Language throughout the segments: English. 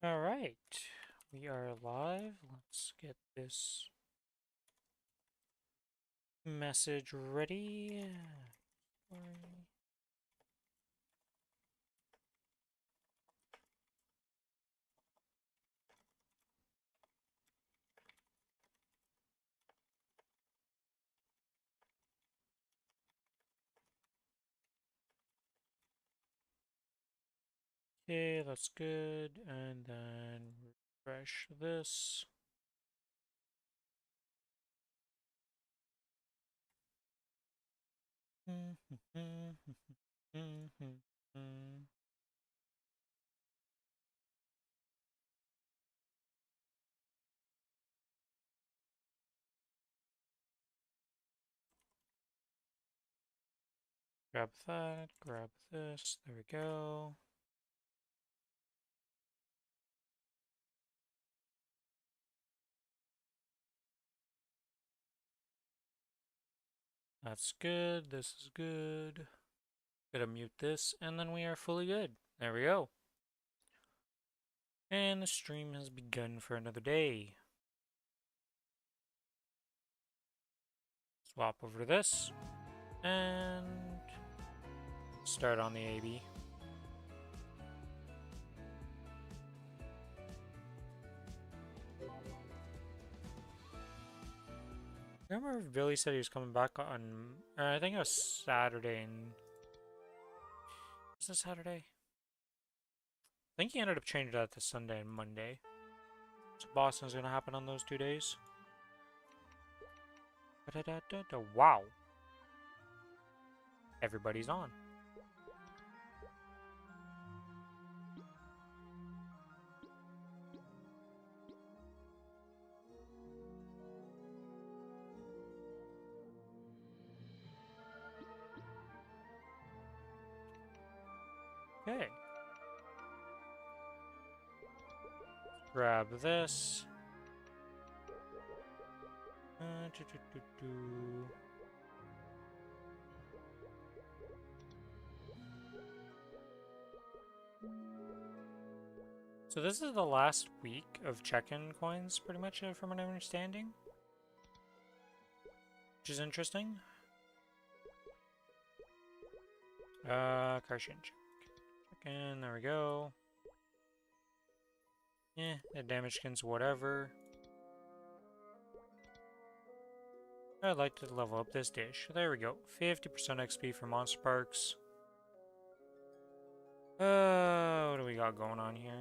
All right, we are live. Let's get this message ready. Okay, that's good. And then refresh this. Grab that, grab this. There we go. That's good. This is good. Gotta mute this, and then we are fully good. There we go. And the stream has begun for another day. Swap over to this, and start on the AB. Remember Billy said he was coming back on, I think it was Saturday, and was it Saturday? I think he ended up changing that to Sunday and Monday. So Boston's gonna happen on those 2 days. Wow. Everybody's on. Okay. Grab this. So this is the last week of check-in coins, pretty much, from what I'm understanding. Which is interesting. Caution check. Check-in, there we go. Yeah, the damage skins, whatever. I'd like to level up this dish. There we go. 50% XP for Monster Parks. What do we got going on here?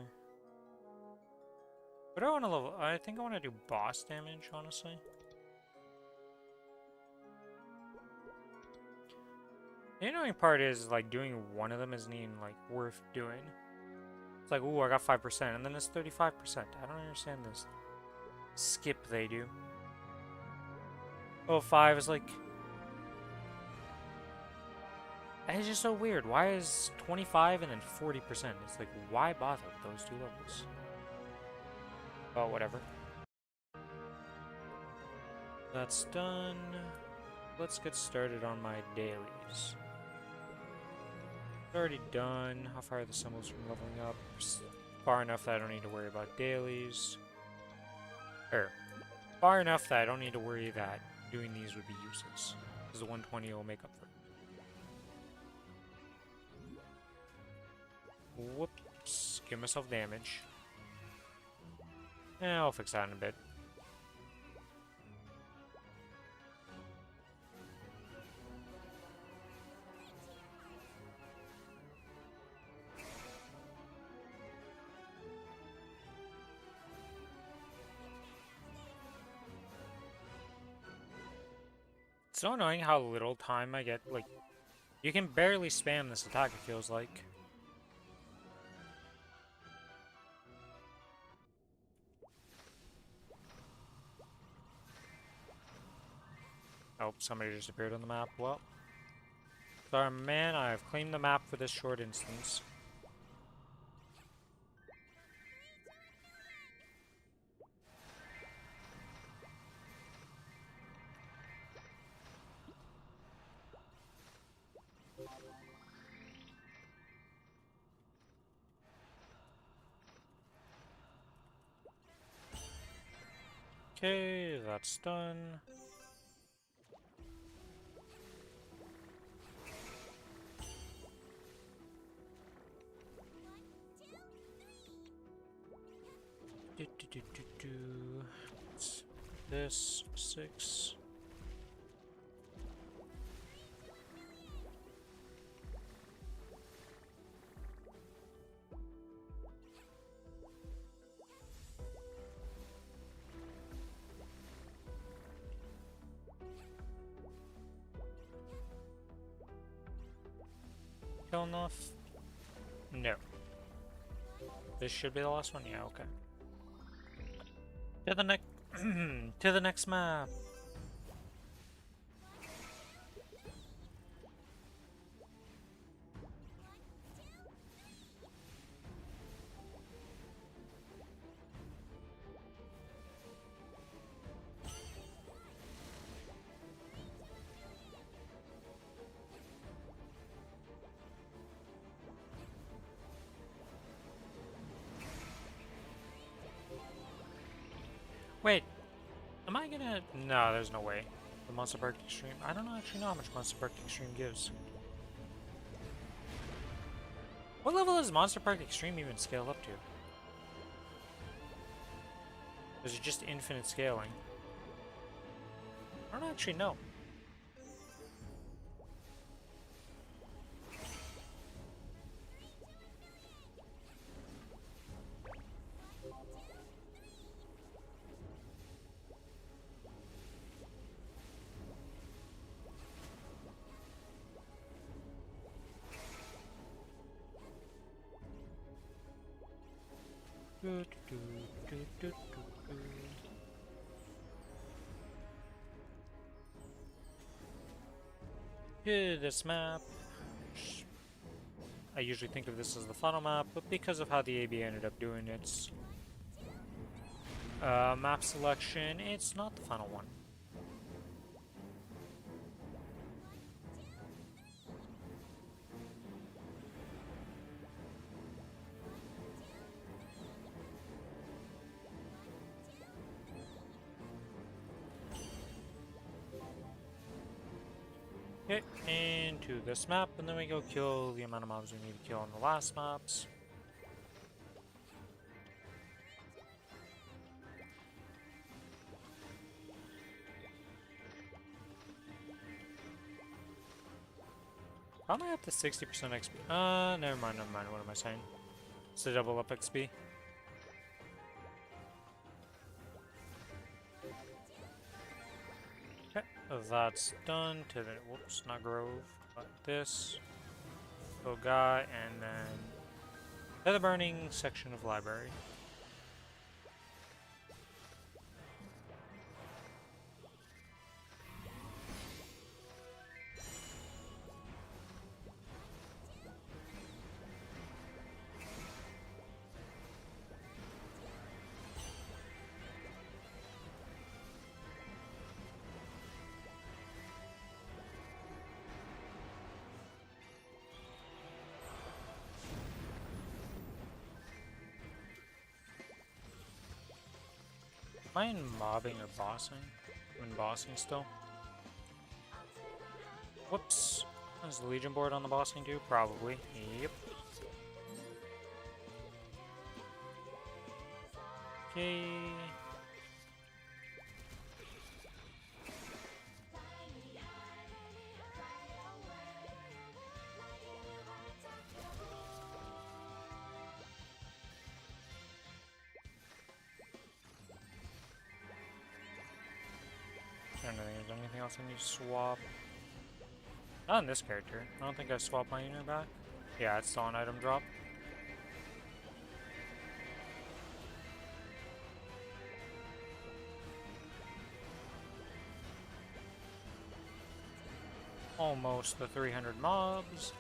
What do I want to level? I think I want to do boss damage, honestly. The annoying part is, like, doing one of them isn't even, like, worth doing. It's like, ooh, I got 5%, and then it's 35%. I don't understand this skip they do. Oh, 5 is like... It's just so weird. Why is 25 and then 40%? It's like, why bother with those two levels? Oh, whatever. That's done. Let's get started on my dailies. Already done. How far are the symbols from leveling up? Far enough that I don't need to worry about dailies. Far enough that I don't need to worry that doing these would be useless. Because the 120 will make up for it. Whoops. Give myself damage. I'll fix that in a bit. It's so annoying how little time I get. Like, you can barely spam this attack, it feels like. Oh, somebody just appeared on the map. Well, sorry, man, I've claimed the map for this short instance. Okay, that's done. It's this 6. Kill enough? No. This should be the last one? Yeah, okay. To the next to the next map. Wait, am I gonna... No, there's no way. The Monster Park Extreme... I don't actually know how much Monster Park Extreme gives. What level does Monster Park Extreme even scale up to? Is it just infinite scaling? I don't actually know. Yeah, this map. I usually think of this as the final map, but because of how the ABA ended up doing its map selection, it's not the final one. Okay, into this map, and then we go kill the amount of mobs we need to kill on the last maps. How am I up to 60% XP? Never mind, what am I saying? It's a double up XP. Okay, that's done to the, whoops, not Grove, but this. Guy, and then the burning section of library. Am I in mobbing or bossing? I'm in bossing still. Whoops. Is the Legion board on the bossing too? Probably. Yep. Okay. I don't think there's anything else I need to swap. Not on this character. I don't think I swapped my unit back. Yeah, it's still on item drop. Almost the 300 mobs.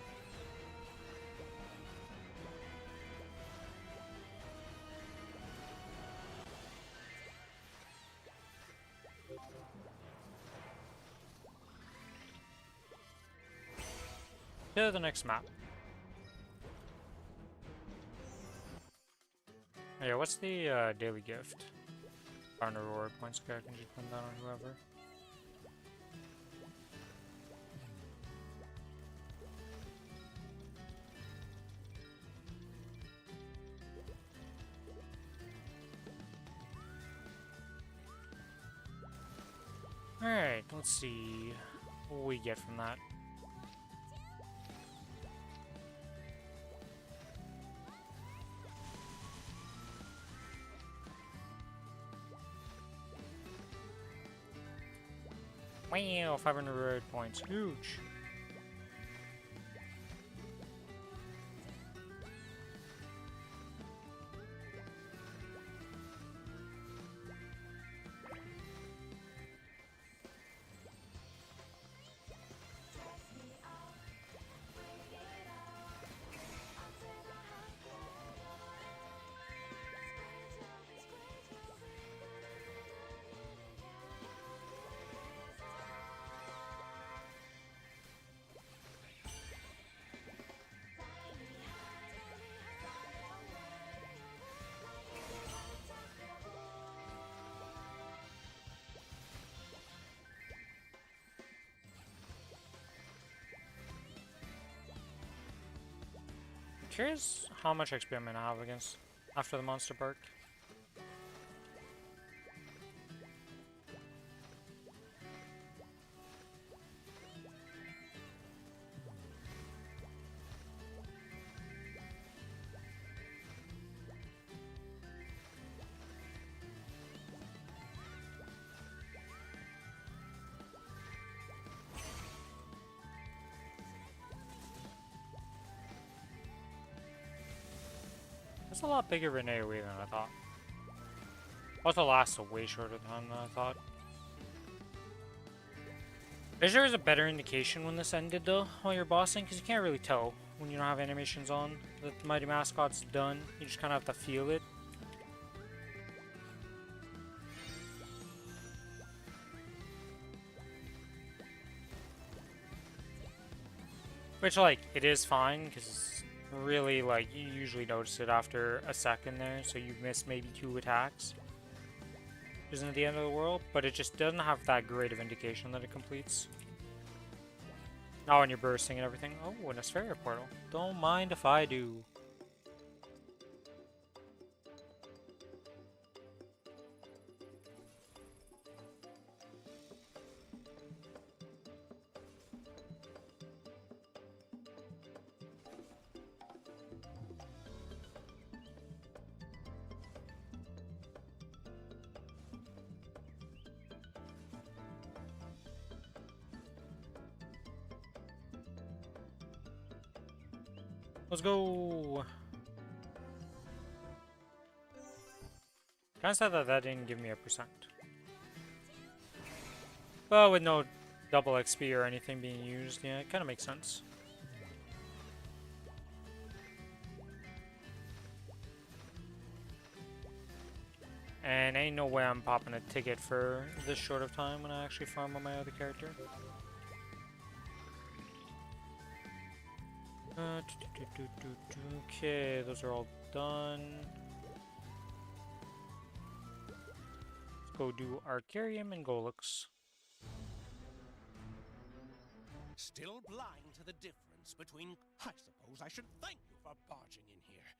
To the next map. Oh yeah, what's the daily gift? 500 reward points. Okay, I can just put that on whoever. Alright, let's see what we get from that. Wow, 500 reward points. Huge. Curious how much XP I'm gonna have against after the monster perk. That's a lot bigger of an AoE than I thought. Also lasts a way shorter time than I thought. Is there a better indication when this ended though, while you're bossing? Because you can't really tell when you don't have animations on that the Mighty Mascot's done. You just kind of have to feel it. Which, like, it is fine, because really, like, you usually notice it after a second there, so you miss maybe 2 attacks. Isn't it the end of the world? But it just doesn't have that great of indication that it completes. Oh, and you're bursting and everything. Oh, and a Sphere portal. Don't mind if I do. Let's go! Kinda sad that that didn't give me a %. But with no double XP or anything being used, yeah, it kinda makes sense. And ain't no way I'm popping a ticket for this short of time when I actually farm on my other character. Okay, those are all done. Let's go do Arcarium and Golux. Still blind to the difference between... I suppose I should thank you for barging in here.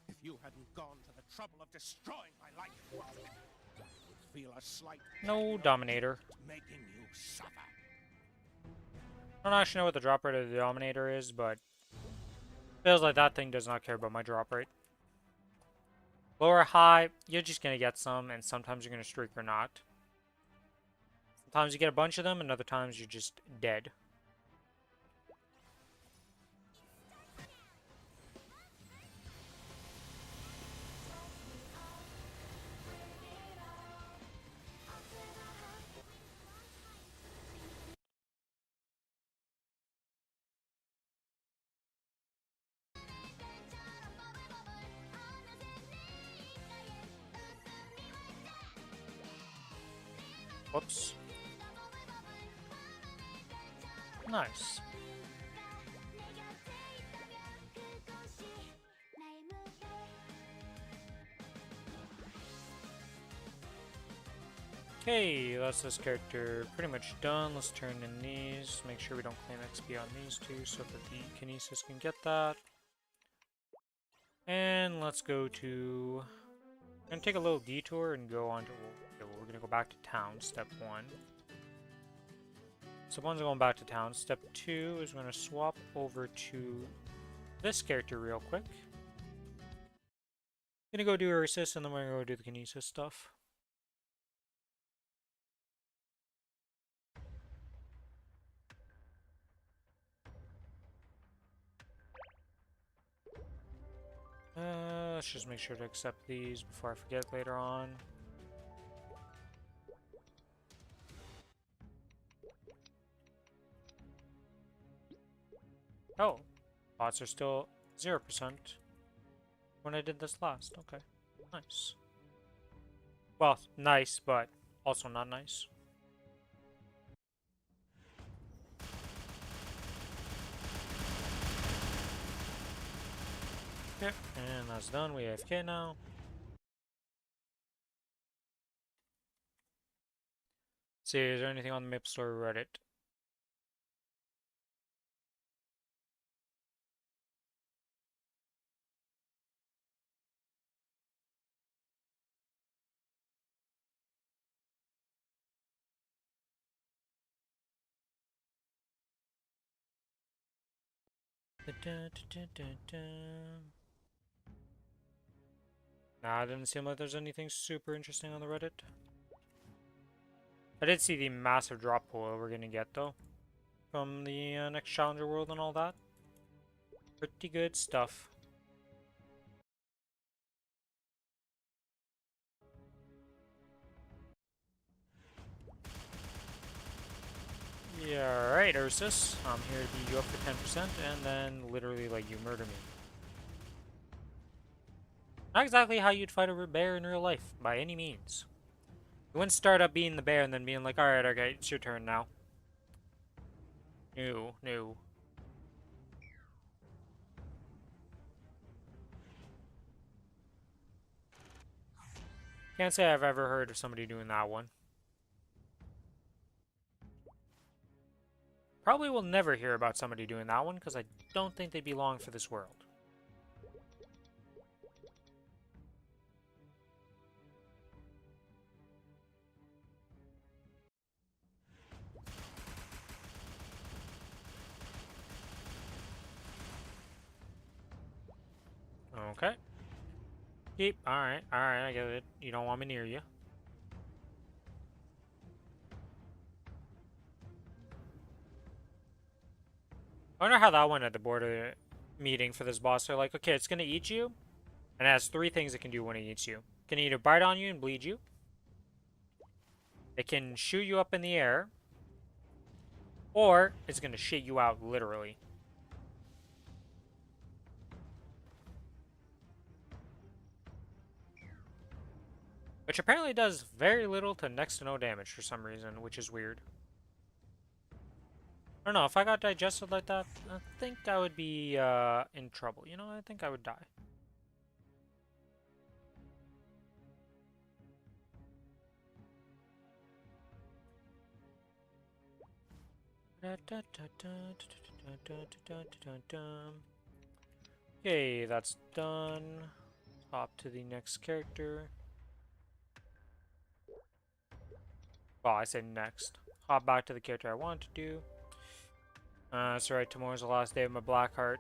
If you hadn't gone to the trouble of destroying my life, I would feel a slight... No Dominator. ...making you suffer. I don't actually know what the drop rate of the Dominator is, but... feels like that thing does not care about my drop rate. Low or high, you're just gonna get some, and sometimes you're gonna streak or not. Sometimes you get a bunch of them, and other times you're just dead. Whoops. Nice. Okay, that's this character pretty much done. Let's turn in these. Make sure we don't claim XP on these two so that the Kinesis can get that. And let's go to... I'm going to take a little detour and go on to... We're going to go back to town, step 1. Step 1's going back to town. Step 2 is going to swap over to this character real quick. Gonna go do Ursus and then we're gonna go do the Kinesis stuff. Let's just make sure to accept these before I forget later on. Oh, bots are still 0% when I did this last. Okay, nice. Well, nice, but also not nice. Yep, and that's done. We AFK now. Let's see, is there anything on the Maplestory Reddit? Nah, it didn't seem like there's anything super interesting on the Reddit. I did see the massive drop pool we're gonna get though, from the next Challenger World and all that. Pretty good stuff. Yeah, alright, Ursus. I'm here to beat you up for 10% and then literally like you murder me. Not exactly how you'd fight a bear in real life, by any means. You wouldn't start up being the bear and then being like, alright, okay, it's your turn now. No, no. Can't say I've ever heard of somebody doing that one. Probably will never hear about somebody doing that one because I don't think they belong for this world. Okay. Keep. Alright, I get it. You don't want me near you. I wonder how that went at the border meeting for this boss. They're like, okay, it's gonna eat you, and it has 3 things it can do when it eats you. It can either bite on you and bleed you. It can shoot you up in the air. Or it's gonna shit you out, literally. Which apparently does very little to next to no damage for some reason, which is weird. I don't know, if I got digested like that, I think I would be in trouble. You know, I think I would die. Okay, that's done. Hop to the next character. Well, I said next. Hop back to the character I want to do. That's right, tomorrow's the last day of my black heart.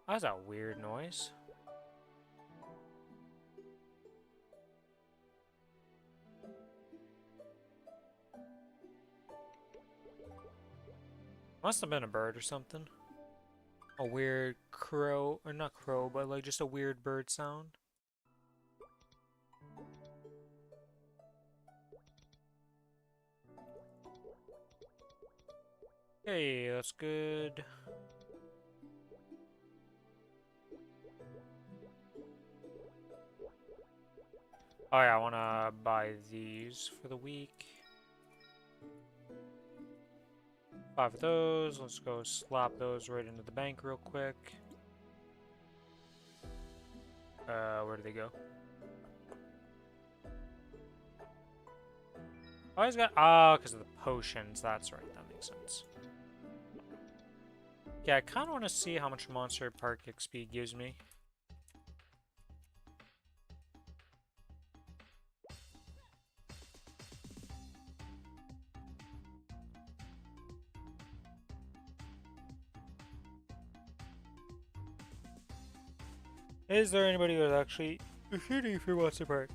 That's a weird noise. Must have been a bird or something. A weird crow, or not crow, but like just a weird bird sound. Hey, that's good. Oh yeah, I wanna buy these for the week. 5 of those. Let's go slap those right into the bank real quick. Where do they go? Oh, he's got... Ah, because of the potions. That's right. That makes sense. Yeah, I kind of want to see how much Monster Park XP gives me. Is there anybody who's actually shooting for Monster Park?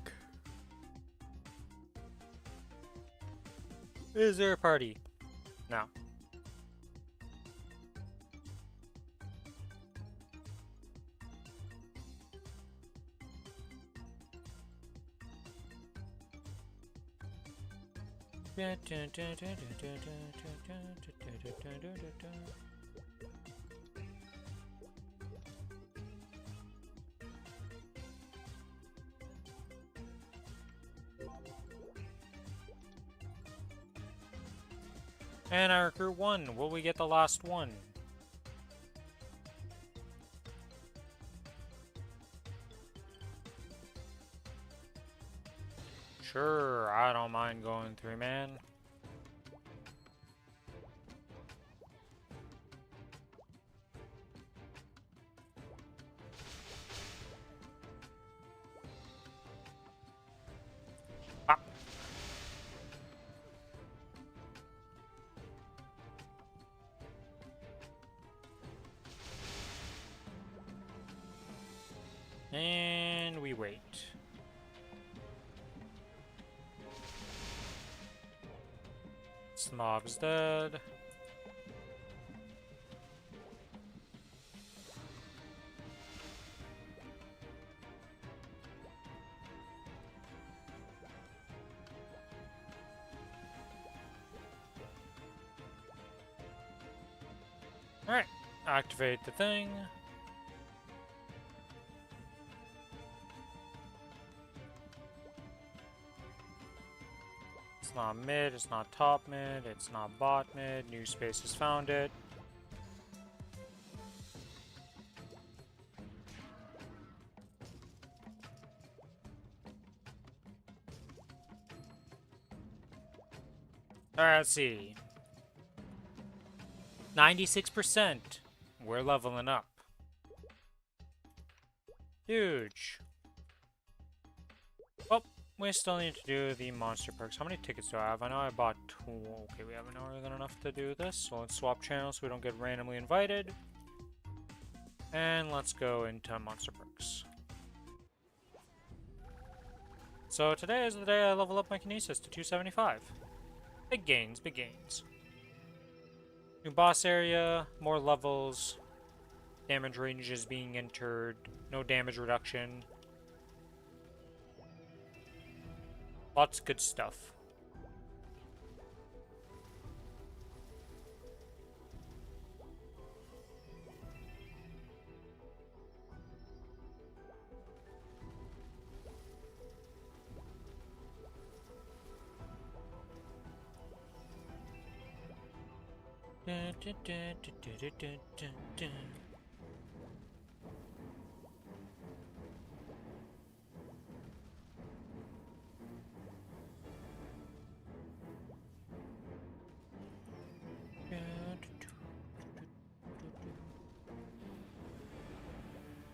Is there a party? No. And I recruit one. Will we get the last one? Sure, I don't mind going 3-man. Ah. And we wait. This mob's dead. Alright, activate the thing. It's not mid, it's not top mid, it's not bot mid. New space has found it. Alright, let's see. 96%. We're leveling up. Huge. Oh, we still need to do the monster perks. How many tickets do I have? I know I bought 2. Okay, we haven't more than enough to do this. So let's swap channels so we don't get randomly invited. And let's go into monster perks. So today is the day I level up my kinesis to 275. Big gains, big gains. New boss area, more levels, damage ranges being entered, no damage reduction. Lots of good stuff.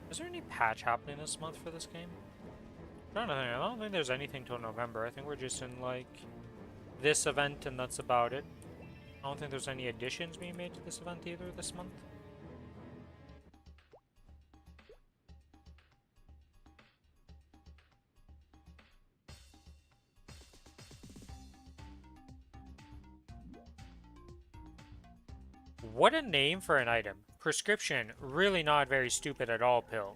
Is there any patch happening this month for this game? I don't think there's anything till November. I think we're just in, like, this event and that's about it. I don't think there's any additions being made to this event either this month. What a name for an item. Prescription, really not very stupid at all pill.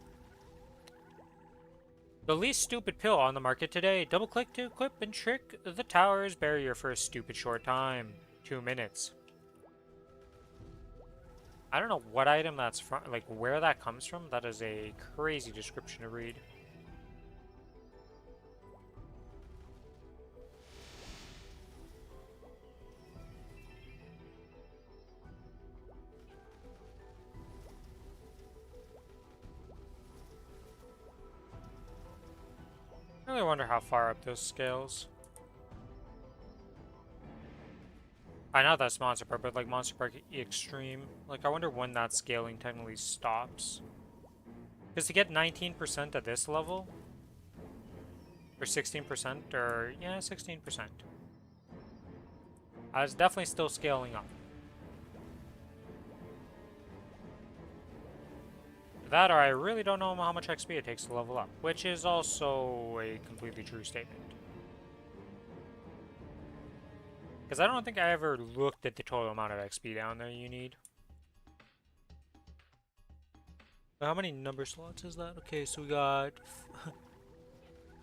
The least stupid pill on the market today. Double click to equip and trick the tower's barrier for a stupid short time. 2 minutes. I don't know what item that's from, like where that comes from. That is a crazy description to read. I really wonder how far up this scales. I know that's Monster Park, but like Monster Park Extreme, like I wonder when that scaling technically stops. Because to get 19% at this level, or 16%, or yeah, 16%. I was definitely still scaling up. That or I really don't know how much XP it takes to level up, which is also a completely true statement. Because I don't think I ever looked at the total amount of XP down there you need. But how many number slots is that? Okay, so we got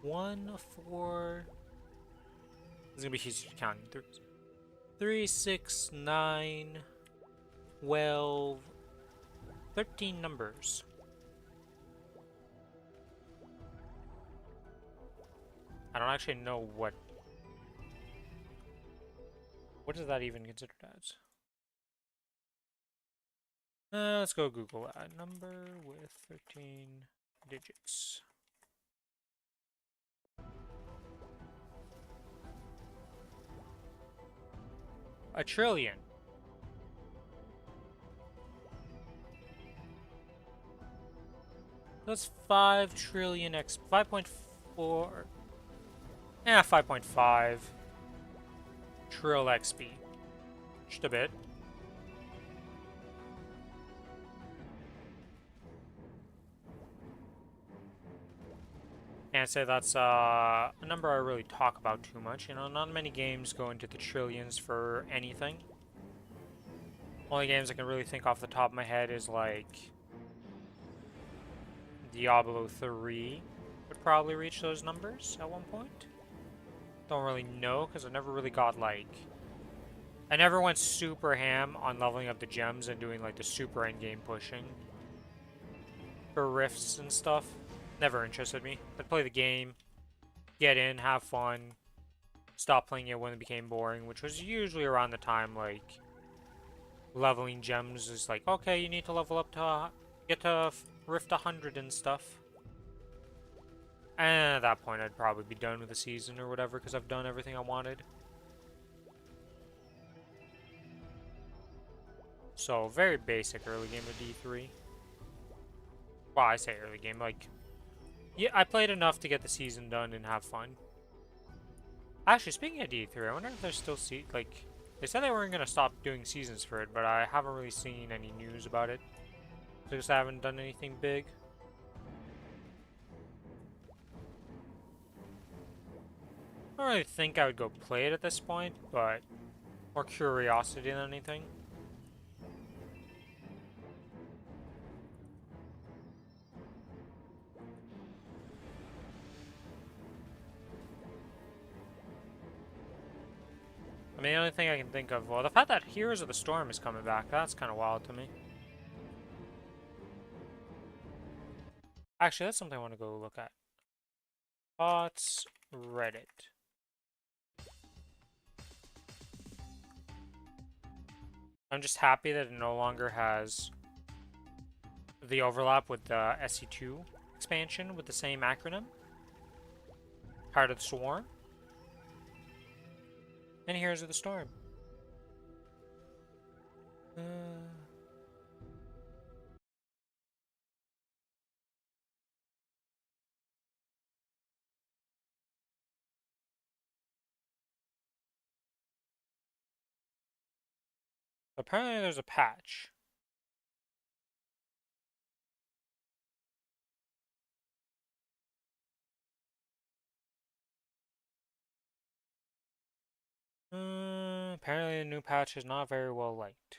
1, 4. This is gonna be easy to count. 3, 6, 9, 12, 13 numbers. I don't actually know what is that even considered as? Let's go Google that. Number with 13 digits. A trillion. That's 5 trillion x 5.4. Yeah, 5.5 trill XP. Just a bit. Can't say that's a number I really talk about too much. You know, not many games go into the trillions for anything. Only games I can really think off the top of my head is like Diablo 3 would probably reach those numbers at one point. Don't really know because I never really got like... I never went super ham on leveling up the gems and doing like the super endgame pushing for rifts and stuff. Never interested me. I'd play the game, get in, have fun, stop playing it when it became boring, which was usually around the time like leveling gems is like, okay, you need to level up to get to Rift 100 and stuff. And at that point, I'd probably be done with the season or whatever because I've done everything I wanted. So, very basic early game of D3. Well, I say early game, like... Yeah, I played enough to get the season done and have fun. Actually, speaking of D3, I wonder if there's still like... They said they weren't going to stop doing seasons for it, but I haven't really seen any news about it. Because I haven't done anything big. I don't really think I would go play it at this point, but more curiosity than anything. I mean, the only thing I can think of, well, the fact that Heroes of the Storm is coming back, that's kind of wild to me. Actually, that's something I want to go look at. Bots, Reddit. I'm just happy that it no longer has the overlap with the SE2 expansion with the same acronym. Heart of the Swarm. And Heroes of the Storm. Apparently there's a patch. Apparently the new patch is not very well liked.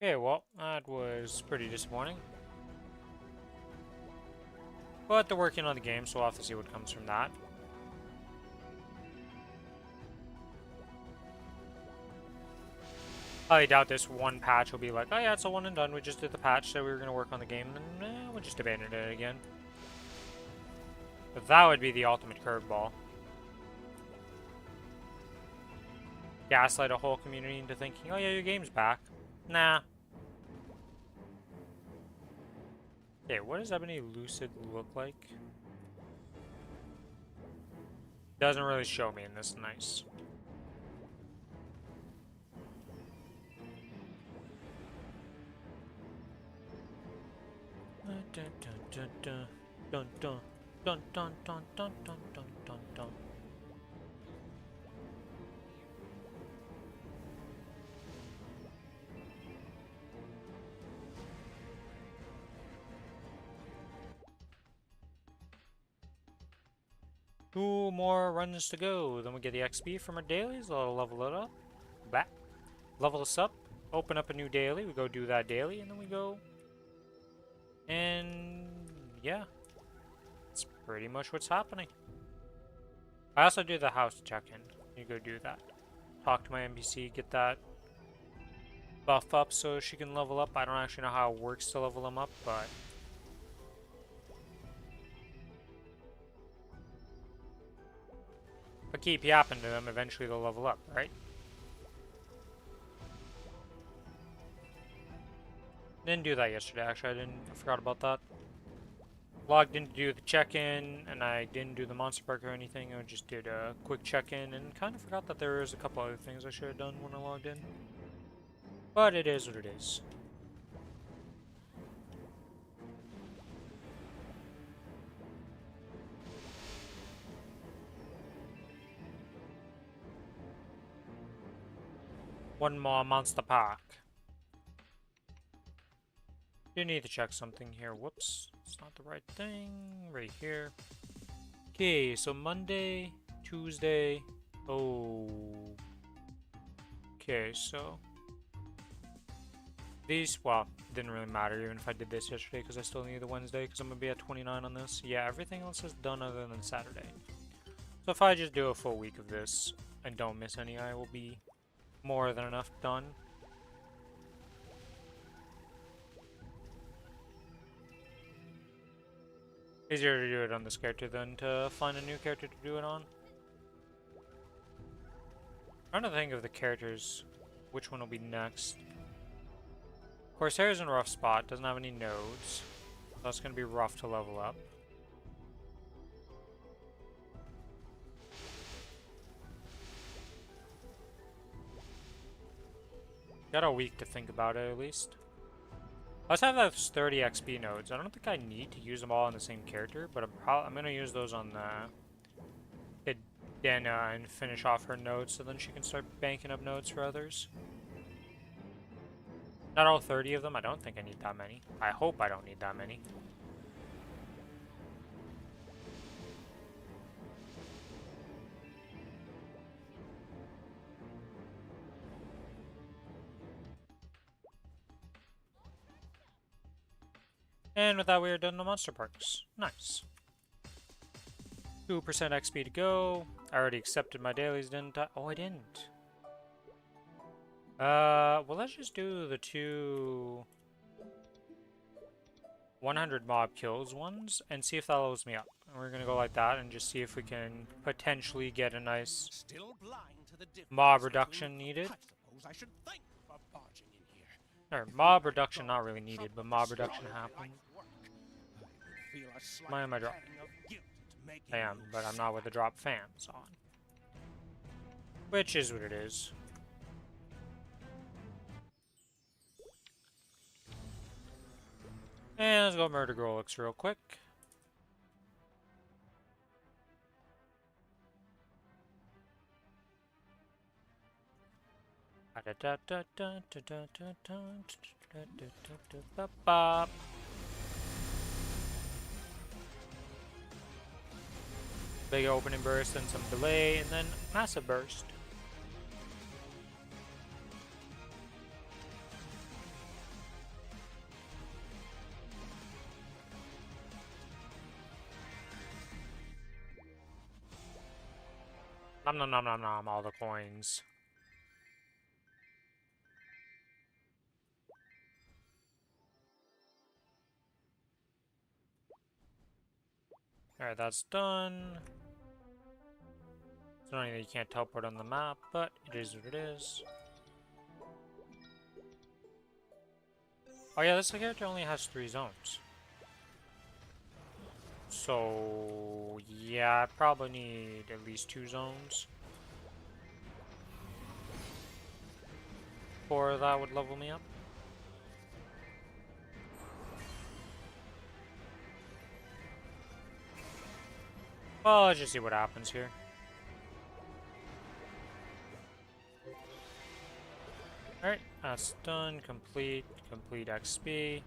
Okay, well, that was pretty disappointing. But they're working on the game, so we'll have to see what comes from that. I doubt this one patch will be like, oh yeah, it's a one and done. We just did the patch, so we were going to work on the game, and we'll just abandon it again. But that would be the ultimate curveball. Gaslight a whole community into thinking, oh yeah, your game's back. Nah. Okay, what does Ebony Lucid look like? Doesn't really show me in this. Nice. Dun dun dun dun dun dun dun dun dun dun dun dun dun dun. Two more runs to go. Then we get the XP from our dailies. I'll level it up. Back. Level us up. Open up a new daily. We go do that daily, and then we go. And yeah, that's pretty much what's happening. I also do the house check-in. You go do that. Talk to my NPC, get that buff up so she can level up. I don't actually know how it works to level them up, but if I keep yapping to them, eventually they'll level up, right? Didn't do that yesterday, actually. I forgot about that. Logged in to do the check-in, and I didn't do the monster park or anything. I just did a quick check-in, and kind of forgot that there was a couple other things I should have done when I logged in. But it is what it is. One more monster park. You need to check something here. Whoops. It's not the right thing. Right here. Okay, so Monday, Tuesday. Oh. Okay, so these, well, didn't really matter even if I did this yesterday because I still need the Wednesday because I'm going to be at 29 on this. Yeah, everything else is done other than Saturday. So if I just do a full week of this and don't miss any, I will be more than enough done. Easier to do it on this character than to find a new character to do it on. I'm trying to think of the characters, which one will be next. Corsair's in a rough spot, doesn't have any nodes. So that's going to be rough to level up. Got a week to think about it at least. Let's have those 30 XP nodes. I don't think I need to use them all on the same character, but I'm going to use those on the Dana and finish off her nodes so then she can start banking up nodes for others. Not all 30 of them. I don't think I need that many. I hope I don't need that many. And with that, we are done the monster parks. Nice. 2% XP to go. I already accepted my dailies, didn't I? Oh, I didn't. Well, let's just do the two 100 mob kills ones and see if that loads me up. And we're gonna go like that and just see if we can potentially get a nice mob reduction needed. I should thank you for barging in here. Or mob reduction not really needed, but mob reduction happened. Why am I drop? I am, but I'm not with the drop fans on. Which is what it is. And let's go Murder Girl looks real quick. Big opening burst and some delay, and then massive burst. Nom nom nom nom nom, all the coins. Alright, that's done. It's annoying that you can't teleport on the map, but it is what it is. Oh yeah, this character only has 3 zones. So, yeah, I probably need at least 2 zones. 4 of that would level me up. Well, let's just see what happens here. Alright, that's done. Complete. Complete XP.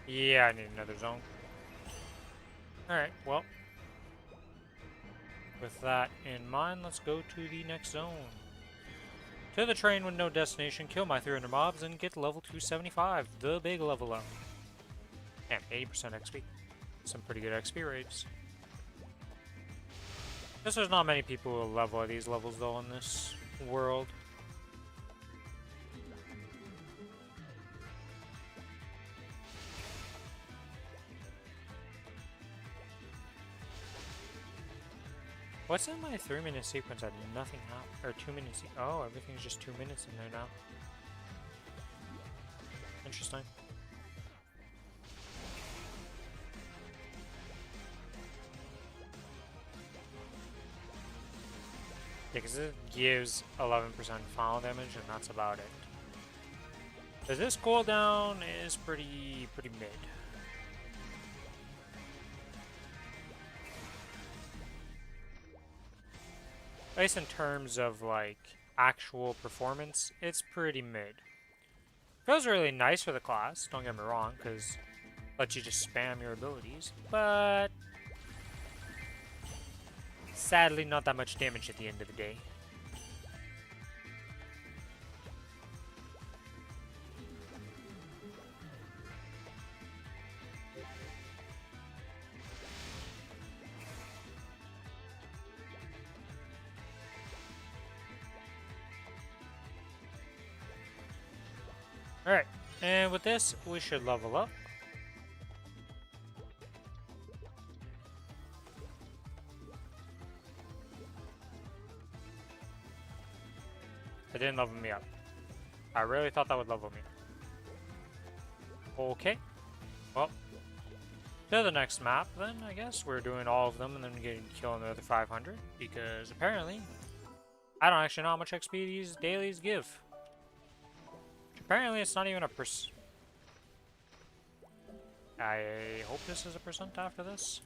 Yeah, I need another zone. Alright, well. With that in mind, let's go to the next zone. To the train with no destination, kill my 300 mobs, and get level 275. The big level up. Damn, 80% XP. Some pretty good XP rates. Guess there's not many people who level at these levels though in this world. What's in my 3-minute sequence that nothing happened? Or 2-minute oh, everything's just 2 minutes in there now. Interesting. Yeah, because it gives 11% final damage, and that's about it. Because this cooldown is pretty mid. At least in terms of, like, actual performance, it's pretty mid. Feels really nice for the class, don't get me wrong, because it lets you just spam your abilities, but sadly not that much damage at the end of the day. Alright, and with this, we should level up. It didn't level me up. I really thought that would level me. Okay. Well, to the next map then, I guess. We're doing all of them and then getting killing the other 500. Because apparently, I don't actually know how much XP these dailies give. Apparently, it's not even a percent. I hope this is a percent after this.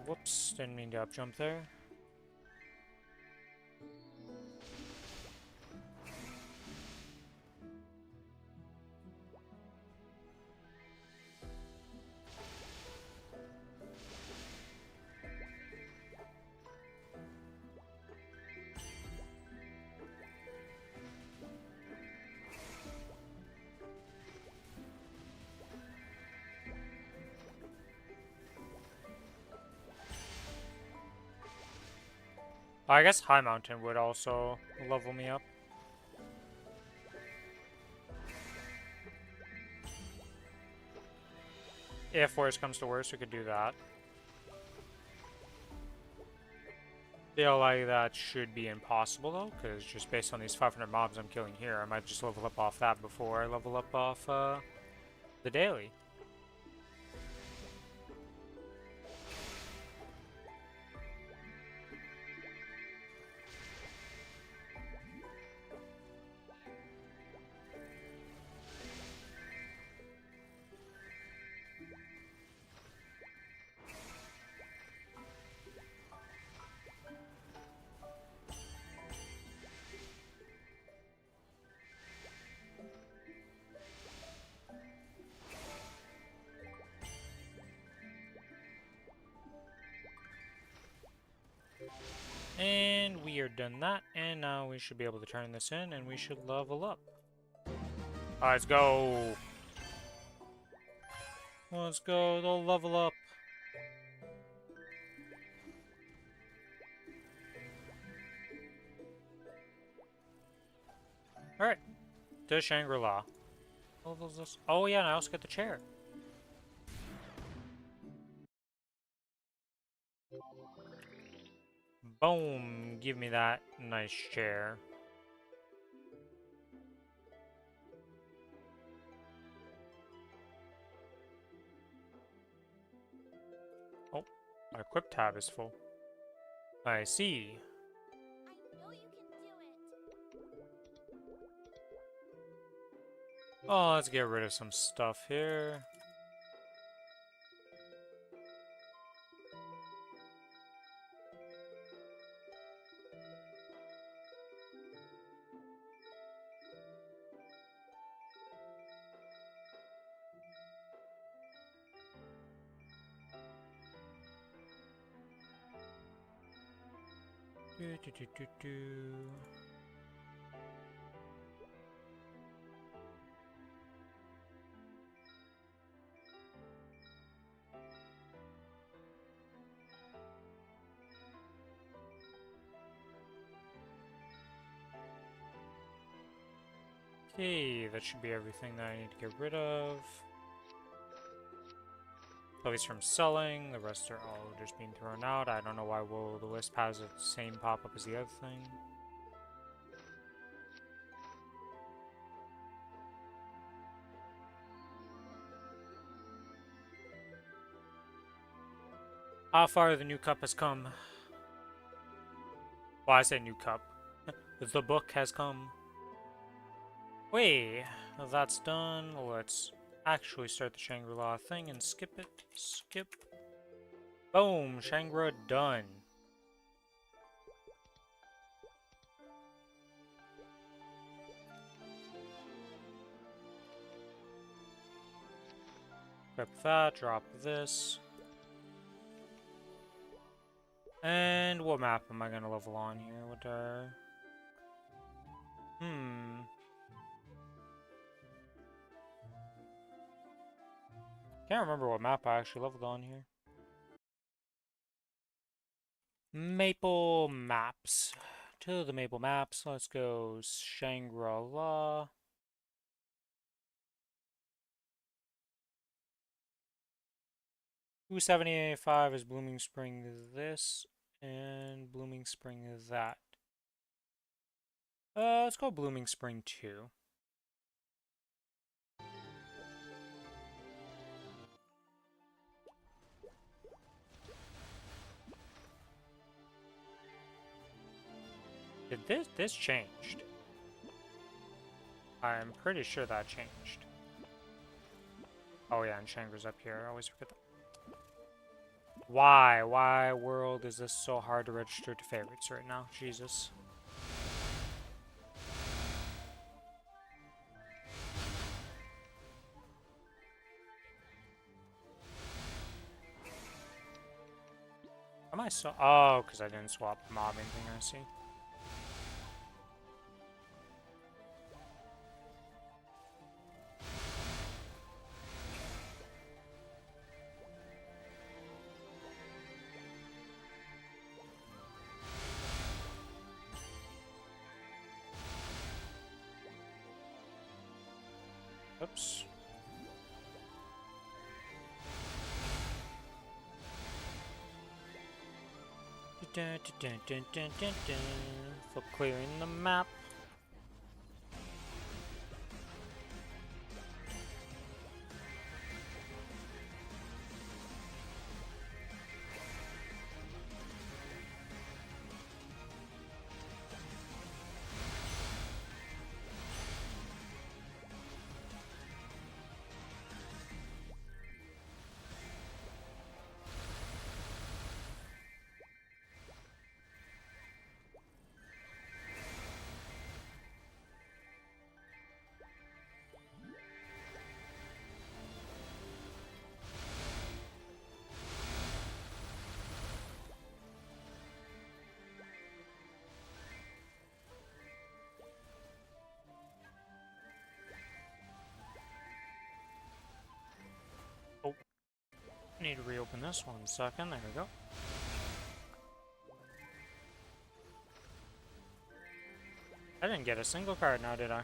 Whoops, didn't mean to up jump there. I guess High Mountain would also level me up. If worse comes to worse, we could do that. Feel like that should be impossible though, because just based on these 500 mobs I'm killing here, I might just level up off that before I level up off the daily. And we are done that, and now we should be able to turn this in, and we should level up. Let's go! Let's go, they'll level up. Alright, to Shangri-La. What was this? Oh yeah, and I also get the chair. Boom! Give me that nice chair. Oh, my equip tab is full. I see. I know you can do it. Oh, let's get rid of some stuff here. Do, do, do, do, do. Okay, that should be everything that I need to get rid of. At least from selling, the rest are all just being thrown out. I don't know why Will-O-The-Wisp has the same pop-up as the other thing. How far the new cup has come. Well, I say new cup. The book has come. Wait, that's done. Let's actually start the Shangri-La thing and skip it. Skip. Boom, Shangri done. Grab that, drop this. And what map am I gonna level on here? What Can't remember what map I actually leveled on here. Maple maps. To the Maple maps. Let's go Shangri-La. $275 is Blooming Spring this, and Blooming Spring that. Let's go Blooming Spring 2. Did this changed? I'm pretty sure that changed. Oh yeah, and Shangri's up here. I always forget that. Why? Why world is this so hard to register to favorites right now? Jesus. Am I so? Oh, because I didn't swap the mobbing thing. I see. Oops. For clearing the map. Oh, I need to reopen this 1 second. There we go. I didn't get a single card now, did I?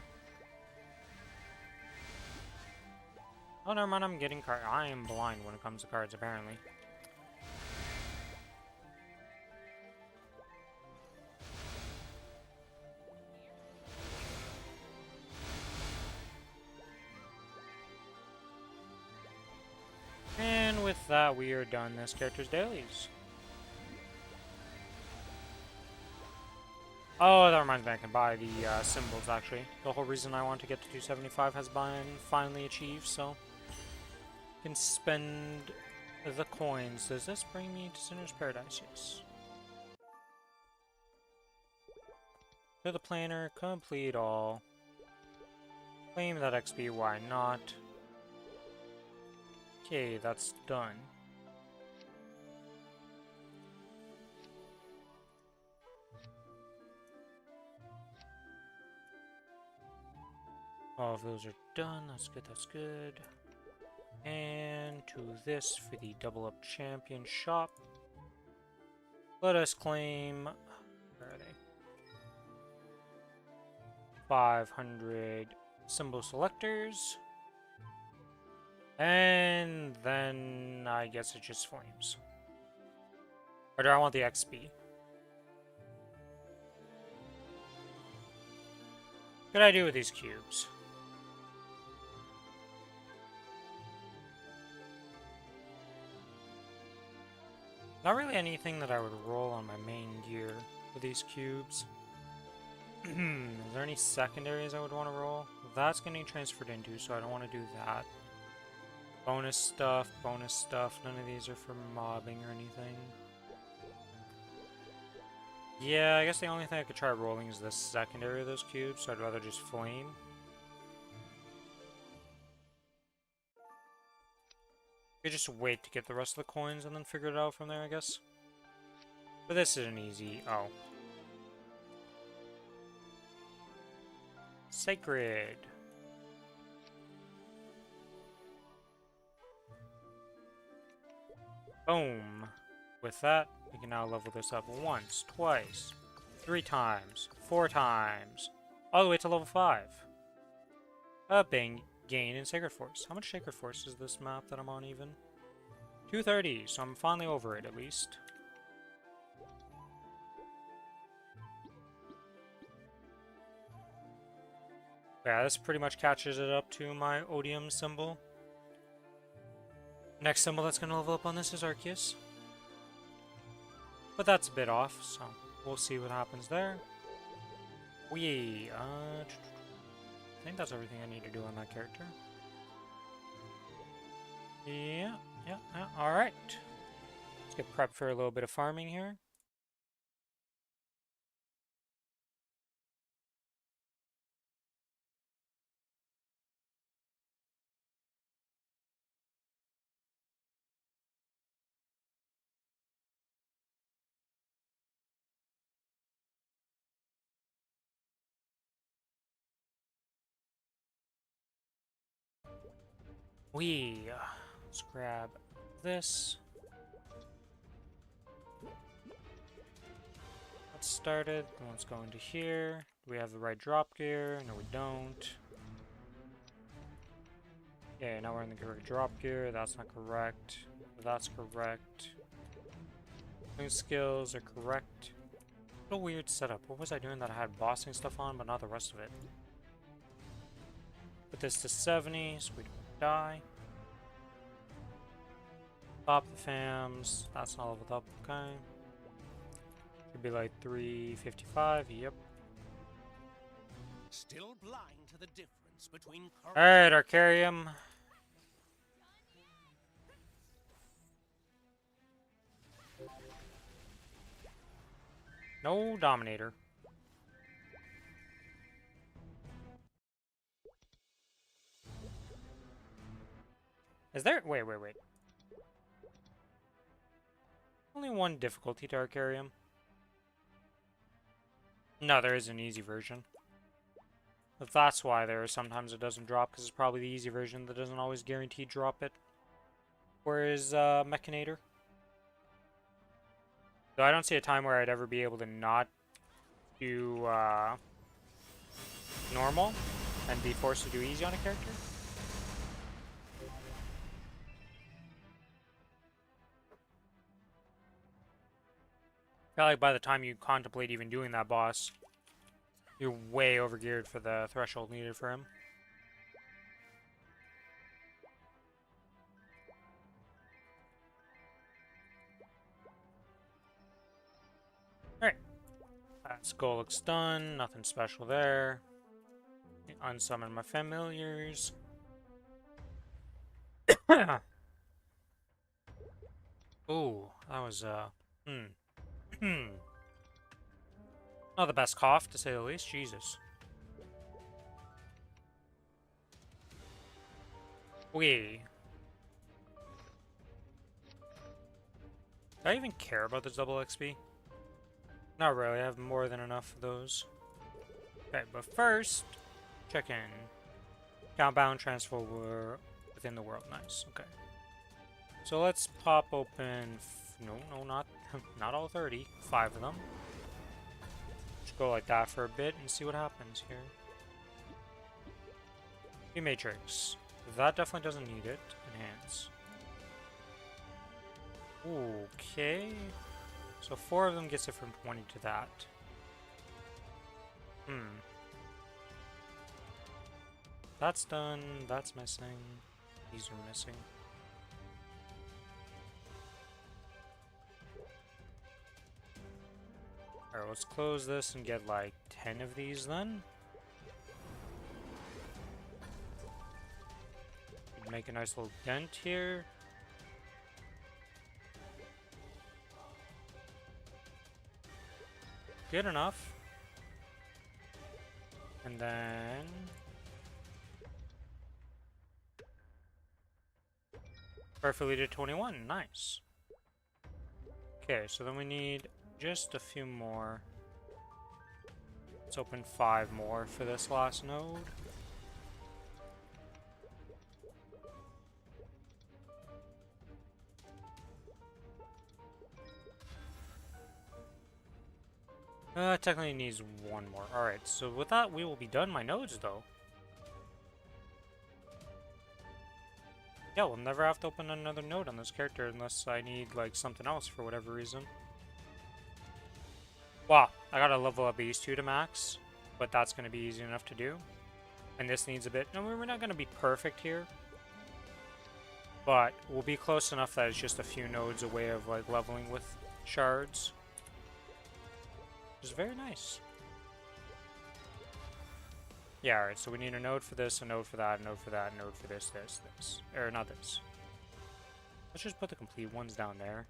Oh, never mind, I'm getting cards. I am blind when it comes to cards, apparently. And with that, we are done this character's dailies. Oh, that reminds me, I can buy the symbols, actually. The whole reason I want to get to 275 has been finally achieved, so... I can spend the coins. Does this bring me to Sinner's Paradise? Yes. To the planner, complete all. Claim that XP, why not? Okay, that's done. All of those are done. That's good, that's good. And to this for the double up champion shop. Let us claim... Where are they? 500 symbol selectors. And then I guess it just flames. Or do I want the XP? What could I do with these cubes? Not really anything that I would roll on my main gear with these cubes. Is there any secondaries I would want to roll? That's getting transferred into, so I don't want to do that. Bonus stuff, bonus stuff. None of these are for mobbing or anything. Yeah, I guess the only thing I could try rolling is the secondary of those cubes, so I'd rather just flame. You just wait to get the rest of the coins and then figure it out from there, I guess. But this is an easy... Oh. Sacred. Boom. With that, we can now level this up once, twice, 3 times, 4 times, all the way to level 5. Bang. Gain in Sacred Force. How much Sacred Force is this map that I'm on even? 230, so I'm finally over it at least. Yeah, this pretty much catches it up to my Odium symbol. Next symbol that's going to level up on this is Arceus. But that's a bit off, so we'll see what happens there. I think that's everything I need to do on that character. Yeah, alright. Let's get prepped for a little bit of farming here. Let's grab this. Let's start it. Let's go into here. Do we have the right drop gear? No, we don't. Okay, now we're in the correct drop gear. That's not correct. That's correct. New skills are correct. What a weird setup. What was I doing that I had bossing stuff on, but not the rest of it? Put this to 70 so we don't die. Pop the fams. That's not leveled up. Okay. Should be like 355. Yep. Still blind to the difference between Alright, Arcarium. No Dominator. Is there? Wait. Only one difficulty to Arcarium. No, there is an easy version. But that's why sometimes it doesn't drop, because it's probably the easy version that doesn't always guarantee drop it. Whereas Mechanator. So I don't see a time where I'd ever be able to not do normal and be forced to do easy on a character. I feel like by the time you contemplate even doing that boss, you're way overgeared for the threshold needed for him. Alright. That skull looks done. Nothing special there. Unsummon my familiars. Ooh, that was, not the best cough, to say the least. Jesus. Wee. Do I even care about this double XP? Not really, I have more than enough of those. Okay, but first, check in. Countbound transfer within the world. Nice, okay. So let's pop open... no, not, not all 30. 5 of them. Just go like that for a bit and see what happens here. The Matrix. That definitely doesn't need it. Enhance. Okay. So 4 of them gets it from 20 to that. That's done. That's missing. These are missing. Alright, let's close this and get like 10 of these then. Make a nice little dent here. Good enough. And then... perfectly to 21. Nice. Okay, so then we need just a few more. Let's open 5 more for this last node. Technically needs 1 more. Alright, so with that, we will be done my nodes, though. Yeah, we'll never have to open another node on this character unless I need, like, something else for whatever reason. Wow, I gotta level up these 2 to max, but that's gonna be easy enough to do. And this needs a bit... no, we're not gonna be perfect here. But we'll be close enough that it's just a few nodes away of, like, leveling with shards. Which is very nice. Yeah, alright, so we need a node for this, a node for that, a node for that, a node for this. Or not this. Let's just put the complete ones down there.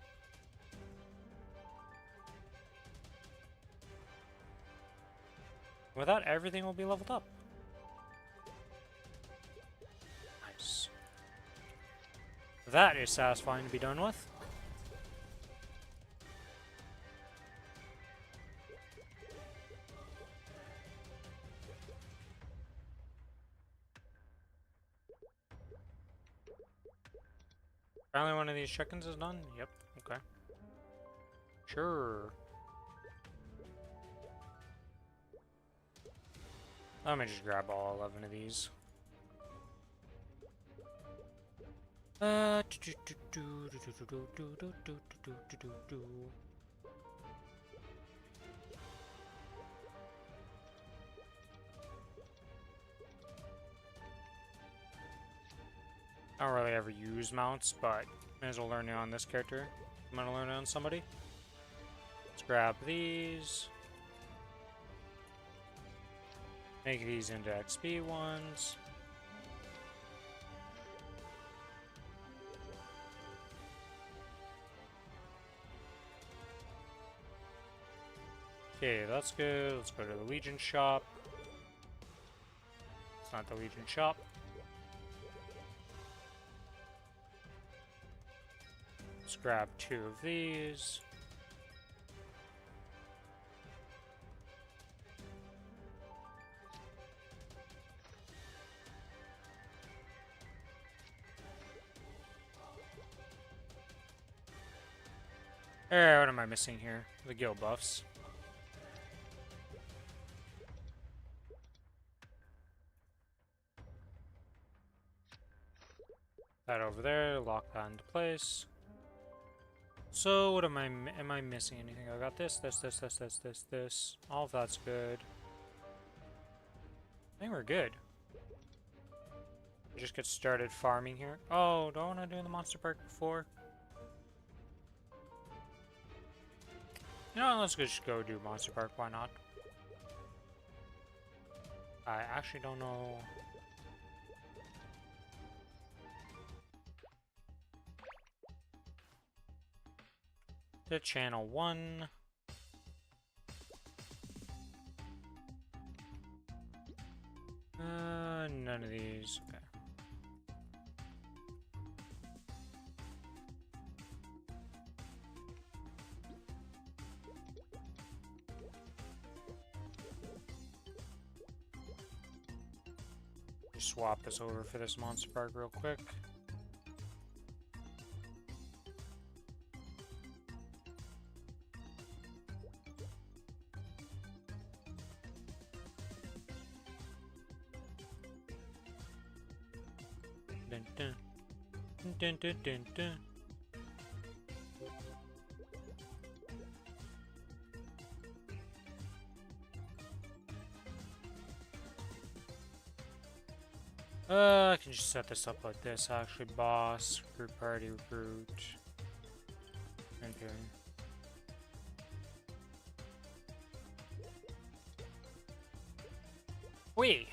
With that, everything will be leveled up. Nice. That is satisfying to be done with. Finally, one of these chickens is done? Yep, okay. Sure. Let me just grab all 11 of these. I don't really ever use mounts, but may as well learn it on this character. I'm gonna learn it on somebody. Let's grab these. Make these into XP ones. Okay, that's good. Let's go to the Legion shop. It's not the Legion shop. Let's grab 2 of these. What am I missing here? The guild buffs. That over there, lock that into place. So what am I missing anything? I got this. All of that's good. I think we're good. Just get started farming here. Oh, do I want to do the monster park before? You know what, let's just go do monster park, why not? I actually don't know. The channel 1. None of these. Okay. Just swap this over for this monster park real quick. Dun dun dun dun dun dun. I can just set this up like this, actually. Boss, group party, recruit. Okay. Wait.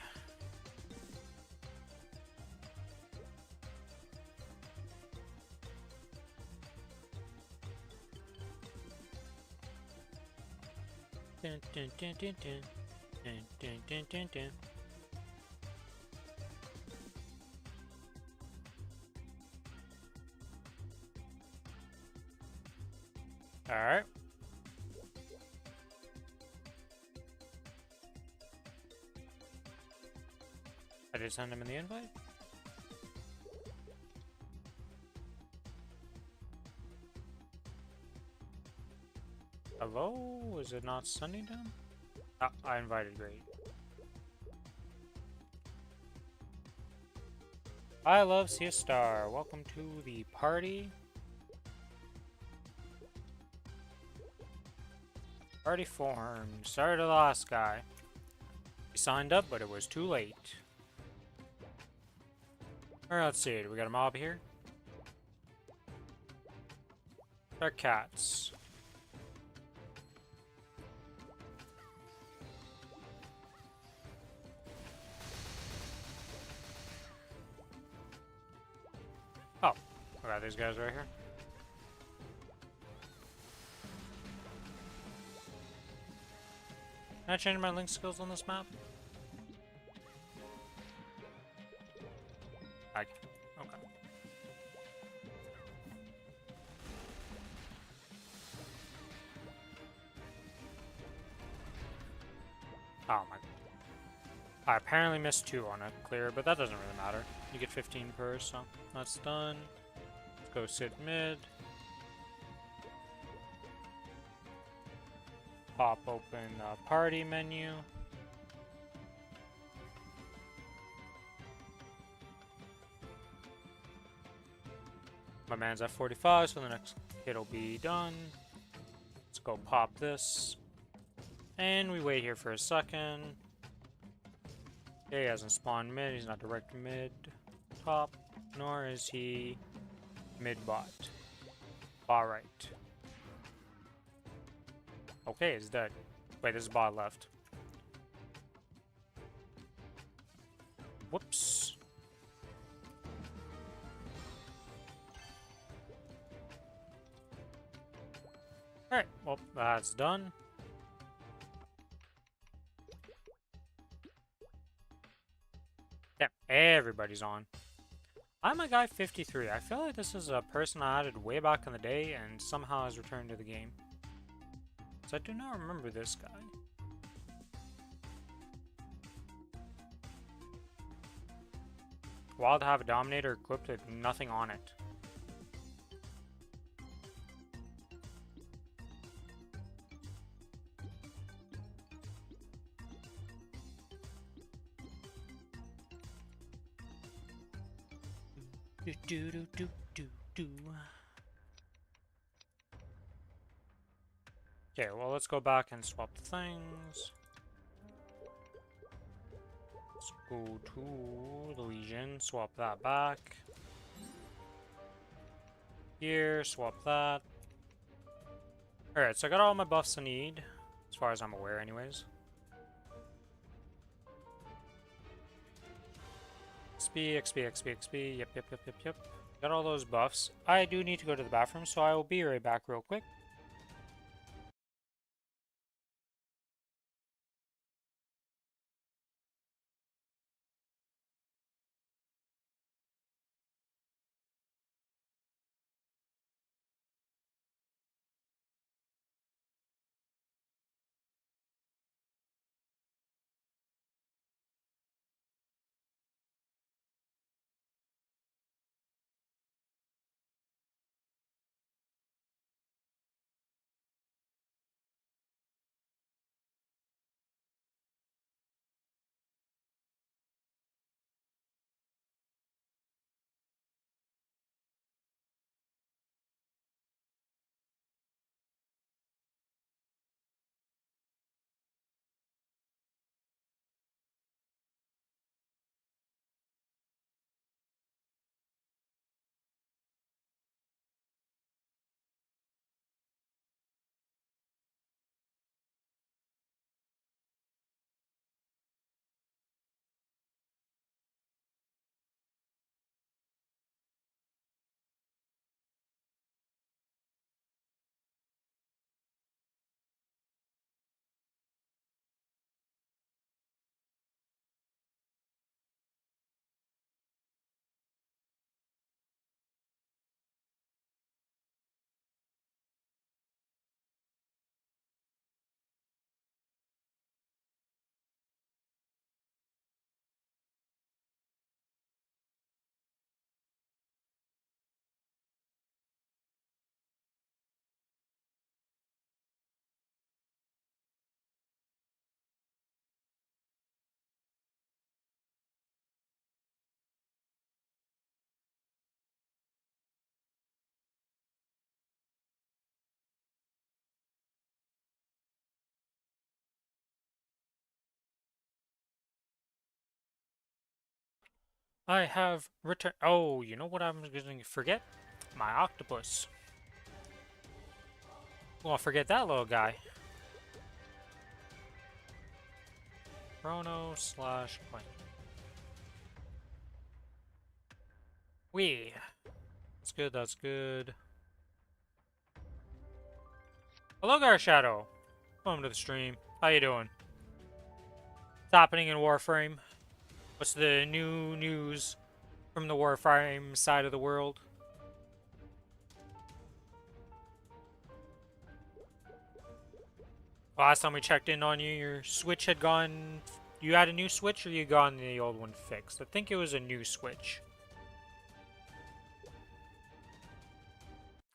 Dun dun dun dun dun. Dun dun dun dun dun. Alright. I did send him in the invite? Hello? Is it not sunny down? Ah, I invited, great. I love See a Star. Welcome to the party. Party formed. Sorry to the last guy. He signed up, but it was too late. Alright, let's see. Do we got a mob here? They're cats. Oh, I got these guys right here. Can I change my link skills on this map? Okay. Oh my. I apparently missed 2 on a clear, but that doesn't really matter. You get 15 per, so that's done. Let's go sit mid. Pop open the party menu. My man's at 45, so the next hit will be done. Let's go pop this. And we wait here for a second. Okay, he hasn't spawned mid, he's not direct mid top, nor is he mid bot. Bot right. Okay, it's dead. Wait, this is bot left. Whoops. Alright, well, that's done. Damn, everybody's on. I'm a guy 53. I feel like this is a person I added way back in the day and somehow has returned to the game. So I do not remember this guy. Wild to have a Dominator equipped with nothing on it. Do do do do do do. Okay, well let's go back and swap the things. Let's go to the Legion, swap that back. Here, swap that. Alright, so I got all my buffs I need, as far as I'm aware anyways. XP, XP, XP, XP, yep. Got all those buffs. I do need to go to the bathroom, so I will be right back real quick. I have returned. Oh, you know what I'm going to forget? My octopus. Well, forget that little guy. Kronos slash Quinn. Wee. That's good, that's good. Hello there, Shadow. Welcome to the stream. How you doing? What's happening in Warframe? What's the new news from the Warframe side of the world? Last time we checked in on you, your Switch had gone... You had a new Switch or you got the old one fixed? I think it was a new Switch.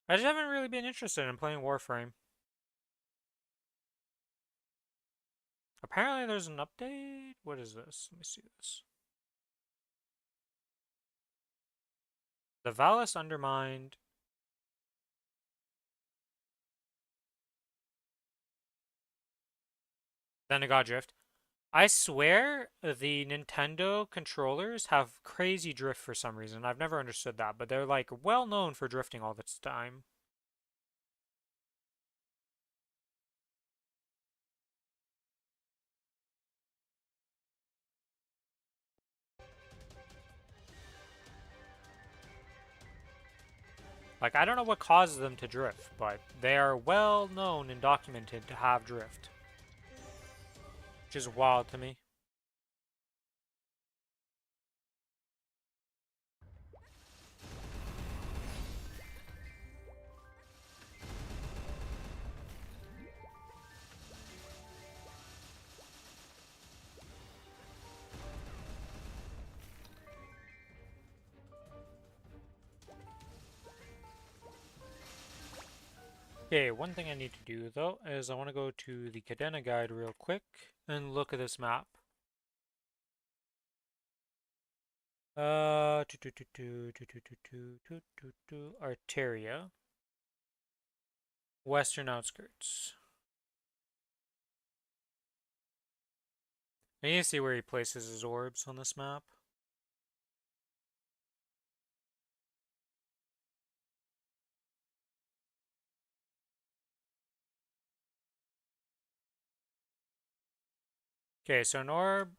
I just haven't really been interested in playing Warframe. Apparently there's an update? What is this? Let me see this. The Valis undermined. Then it got drift. I swear the Nintendo controllers have crazy drift for some reason. I've never understood that, but they're like well known for drifting all the time. Like, I don't know what causes them to drift, but they are well known and documented to have drift. Which is wild to me. Okay, one thing I need to do though is I want to go to the Cadena guide real quick and look at this map. Arteria. Western outskirts. I need to see where he places his orbs on this map. Okay, so an orb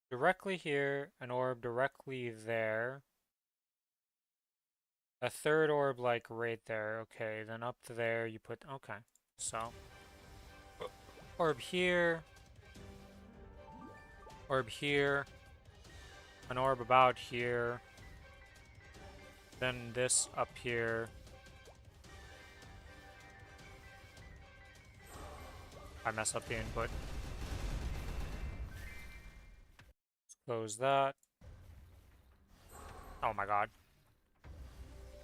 directly here, an orb directly there. A third orb like right there. Okay, then up to there you put, okay. So, orb here. Orb here. An orb about here. Then this up here. I messed up the input. Let's close that. Oh my god.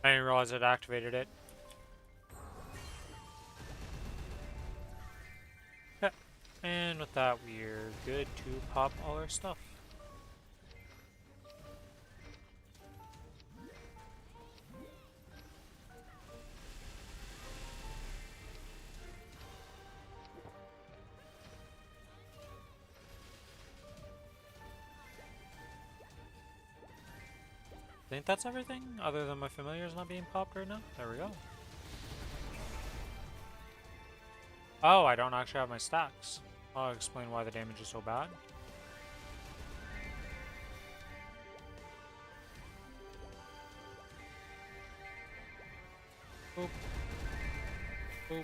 I didn't realize it activated it. Yep. And with that, we're good to pop all our stuff. I think that's everything, other than my familiars not being popped right now. There we go. Oh, I don't actually have my stacks. I'll explain why the damage is so bad. Boop. Boop.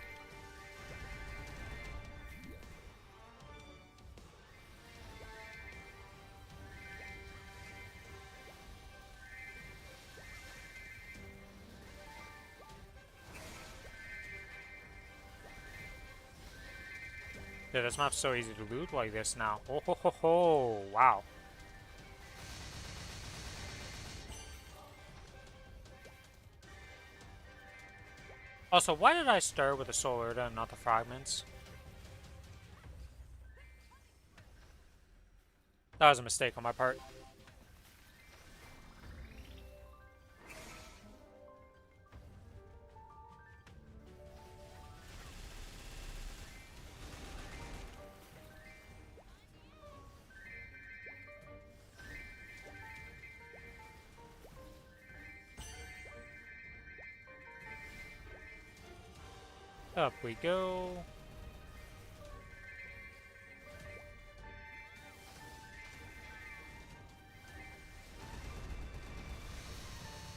Yeah, this map's so easy to loot like this now. Oh ho ho ho! Wow. Also, why did I start with the Solar and not the fragments? That was a mistake on my part. Up we go.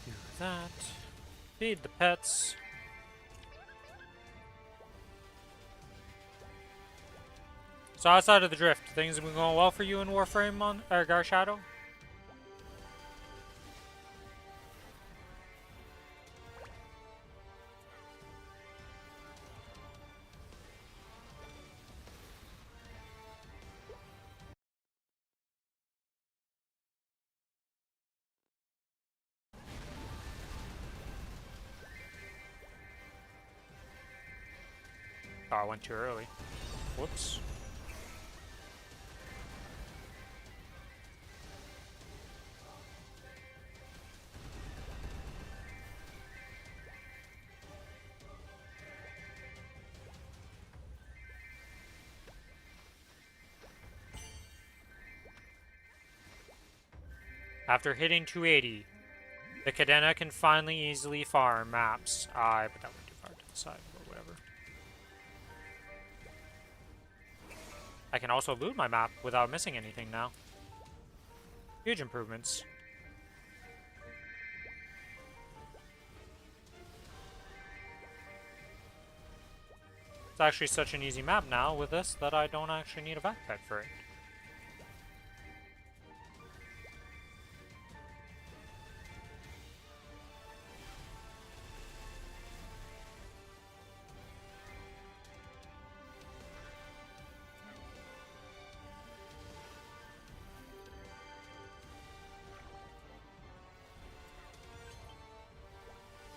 Do that. Feed the pets. So outside of the drift, things have been going well for you in Warframe on Gar Shadow? Oh, I went too early. Whoops. After hitting 280, the Cadena can finally easily farm maps. I put that one too far to the side, but whatever. I can also loot my map without missing anything now. Huge improvements. It's actually such an easy map now with this that I don't actually need a backpack for it.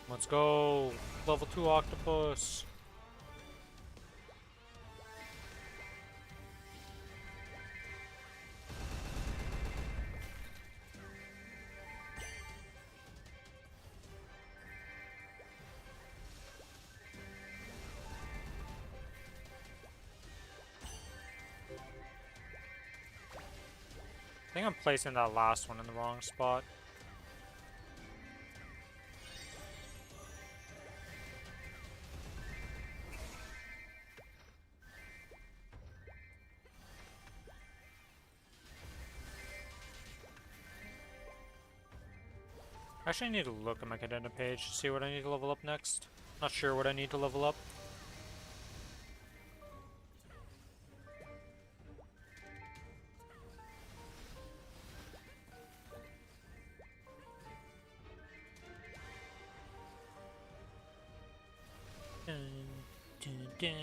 Let's go! Level 2 octopus! I think I'm placing that last one in the wrong spot. Actually, I need to look at my contender page to see what I need to level up next. Not sure what I need to level up. Dun, dun, dun.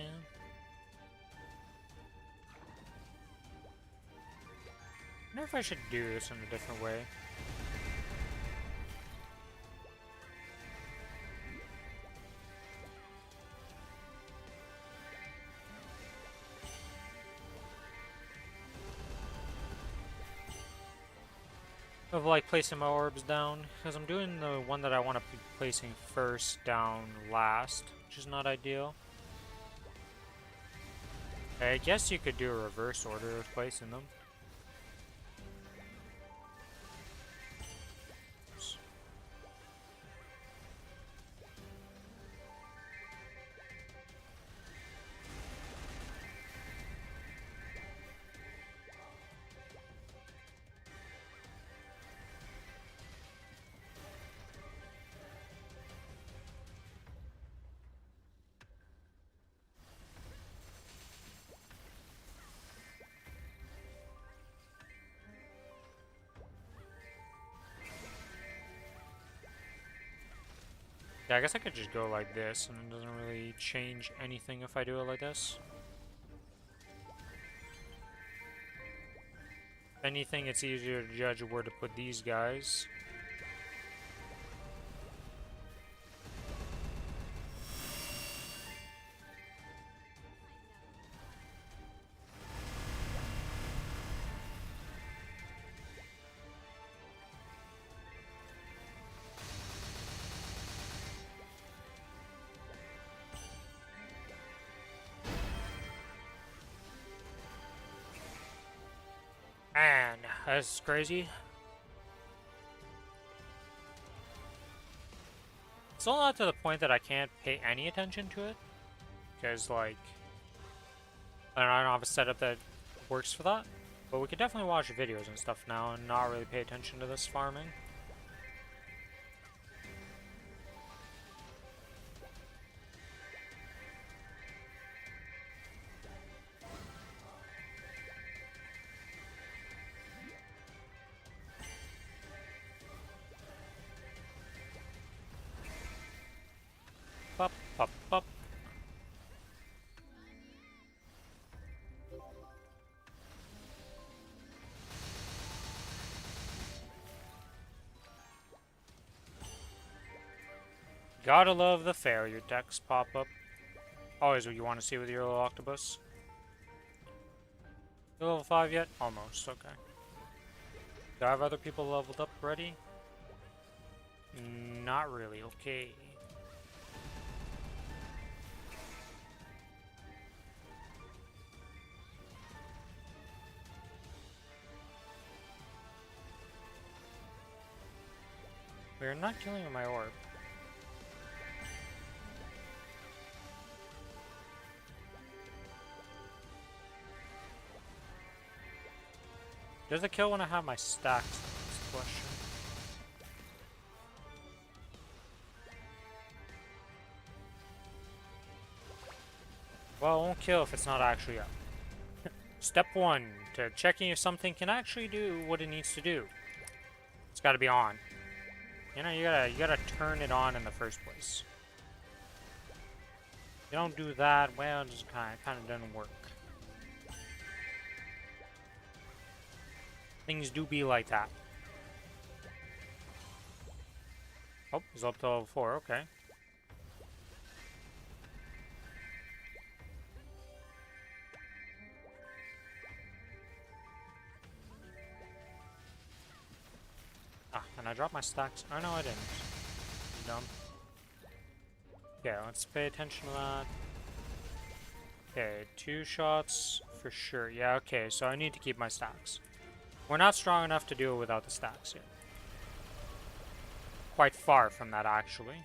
I wonder if I should do this in a different way. Of like placing my orbs down, because I'm doing the one that I want to be placing first down last, which is not ideal. I guess you could do a reverse order of placing them. Yeah, I guess I could just go like this, and it doesn't really change anything if I do it like this. If anything, it's easier to judge where to put these guys. Man, that's crazy. Still not to the point that I can't pay any attention to it, because like, I don't have a setup that works for that. But we could definitely watch videos and stuff now and not really pay attention to this farming. Pop, pop, pop. Gotta love the failure text pop up. Always what you want to see with your little octopus. You level 5 yet? Almost, okay. Do I have other people leveled up already? Not really, okay. We're not killing my orb. Does it kill when I have my stacks? That's the question. Well, it won't kill if it's not actually up. Step 1 to checking if something can actually do what it needs to do. It's got to be on. You know, you gotta turn it on in the first place. If you don't do that, well, it just kind of doesn't work. Things do be like that. Oh, he's up to level 4, okay. Ah, and I dropped my stacks. Oh no, I didn't. Dumb. Okay, let's pay attention to that. Okay, 2 shots for sure. Yeah, okay, so I need to keep my stacks. We're not strong enough to do it without the stacks yet. Quite far from that, actually.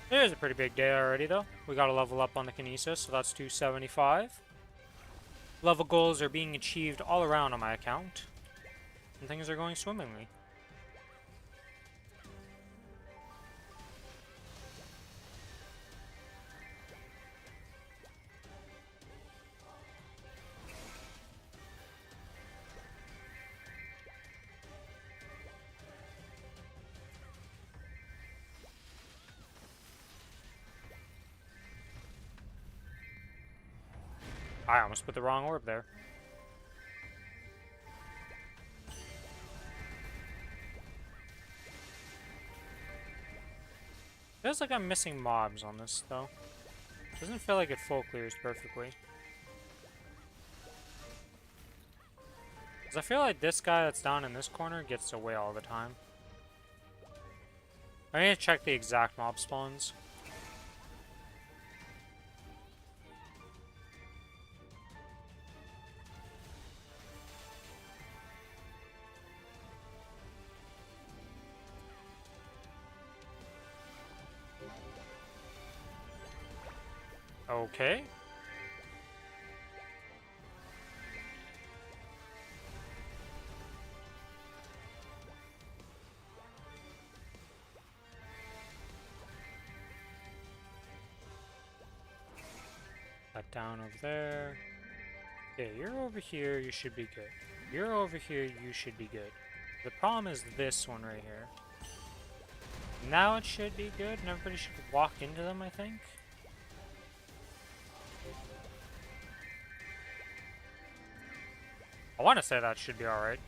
It is a pretty big day already, though. We got to level up on the Kinesis, so that's 275. Level goals are being achieved all around on my account, and things are going swimmingly. I almost put the wrong orb there. Feels like I'm missing mobs on this, though. Doesn't feel like it full clears perfectly. Because I feel like this guy that's down in this corner gets away all the time. I need to check the exact mob spawns. Okay. That down over there. Okay, you're over here, you should be good. You're over here, you should be good. The problem is this one right here. Now it should be good, and everybody should walk into them, I think. I want to say that should be alright.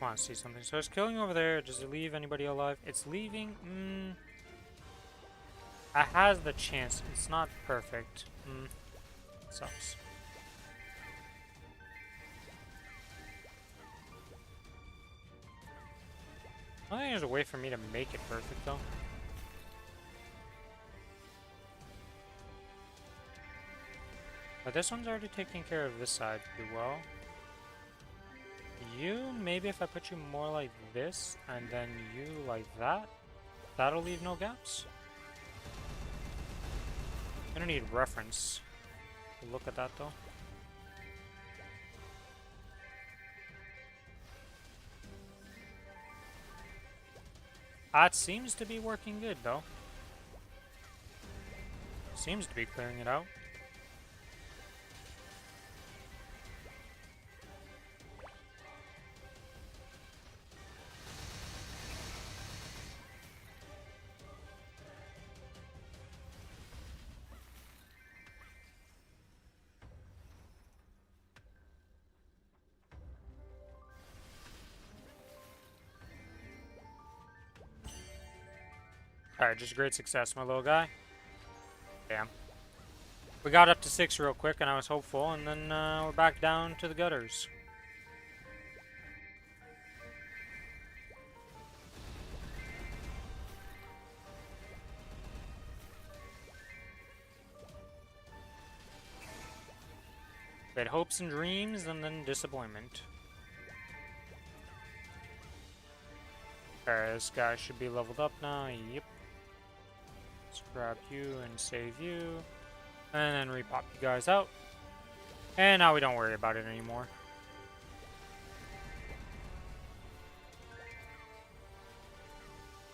I want to see something. So it's killing over there. Does it leave anybody alive? It's leaving. It has the chance. It's not perfect. Sucks. I don't think there's a way for me to make it perfect, though. But this one's already taking care of this side pretty well. You, maybe if I put you more like this, and then you like that, that'll leave no gaps. Gonna need reference to look at that, though. That seems to be working good, though. Seems to be clearing it out. Alright, just great success, my little guy. Damn. We got up to 6 real quick, and I was hopeful, and then we're back down to the gutters. We had hopes and dreams, and then disappointment. Alright, this guy should be leveled up now. Yep. Let's grab you and save you. And then repop you guys out. And now we don't worry about it anymore.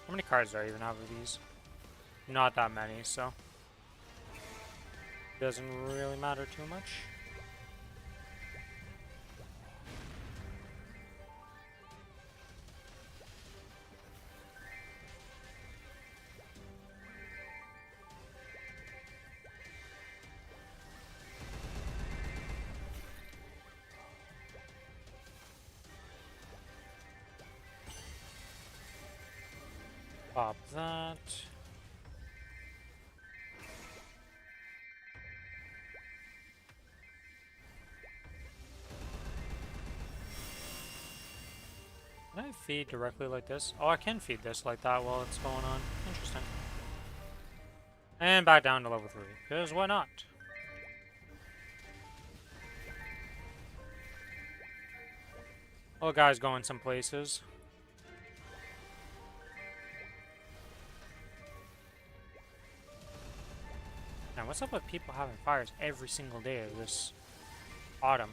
How many cards do I even have of these? Not that many, so. Doesn't really matter too much. Pop that. Can I feed directly like this? Oh, I can feed this like that while it's going on. Interesting. And back down to level 3, because why not? Well, guys going some places. Now, what's up with people having fires every single day of this autumn?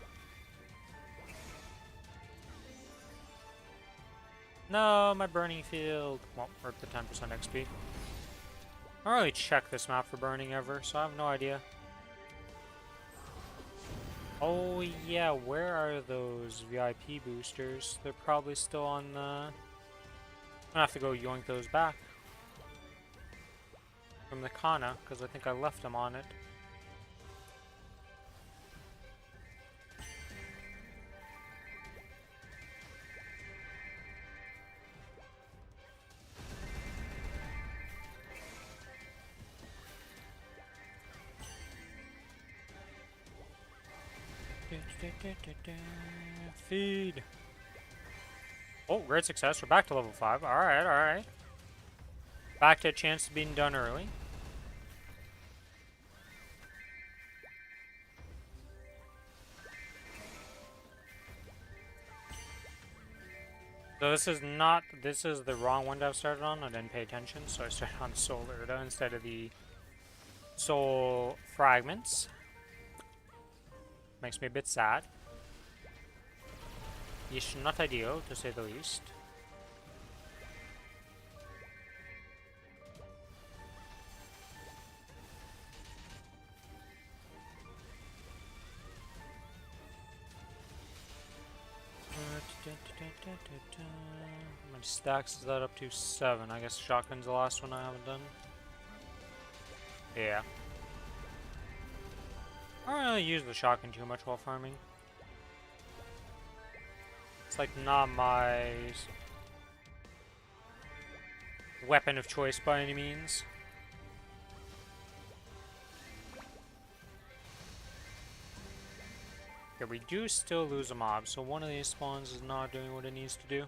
No, my burning field won't worth the 10% XP. I don't really check this map for burning ever, so I have no idea. Oh yeah, where are those VIP boosters? They're probably still on the... I'm gonna have to go yoink those back. From the Kana, because I think I left them on it. Feed. Oh, great success. We're back to level 5. Alright, alright. Back to a chance of being done early. So this is the wrong one that I've started on. I didn't pay attention, so I started on Soul Urda instead of the Soul Fragments. Makes me a bit sad. It's not ideal, to say the least. How many stacks is that up to? 7. I guess shotgun's the last one I haven't done. Yeah. I don't really use the shotgun too much while farming. It's like not my weapon of choice by any means. Okay, we do still lose a mob, so one of these spawns is not doing what it needs to do.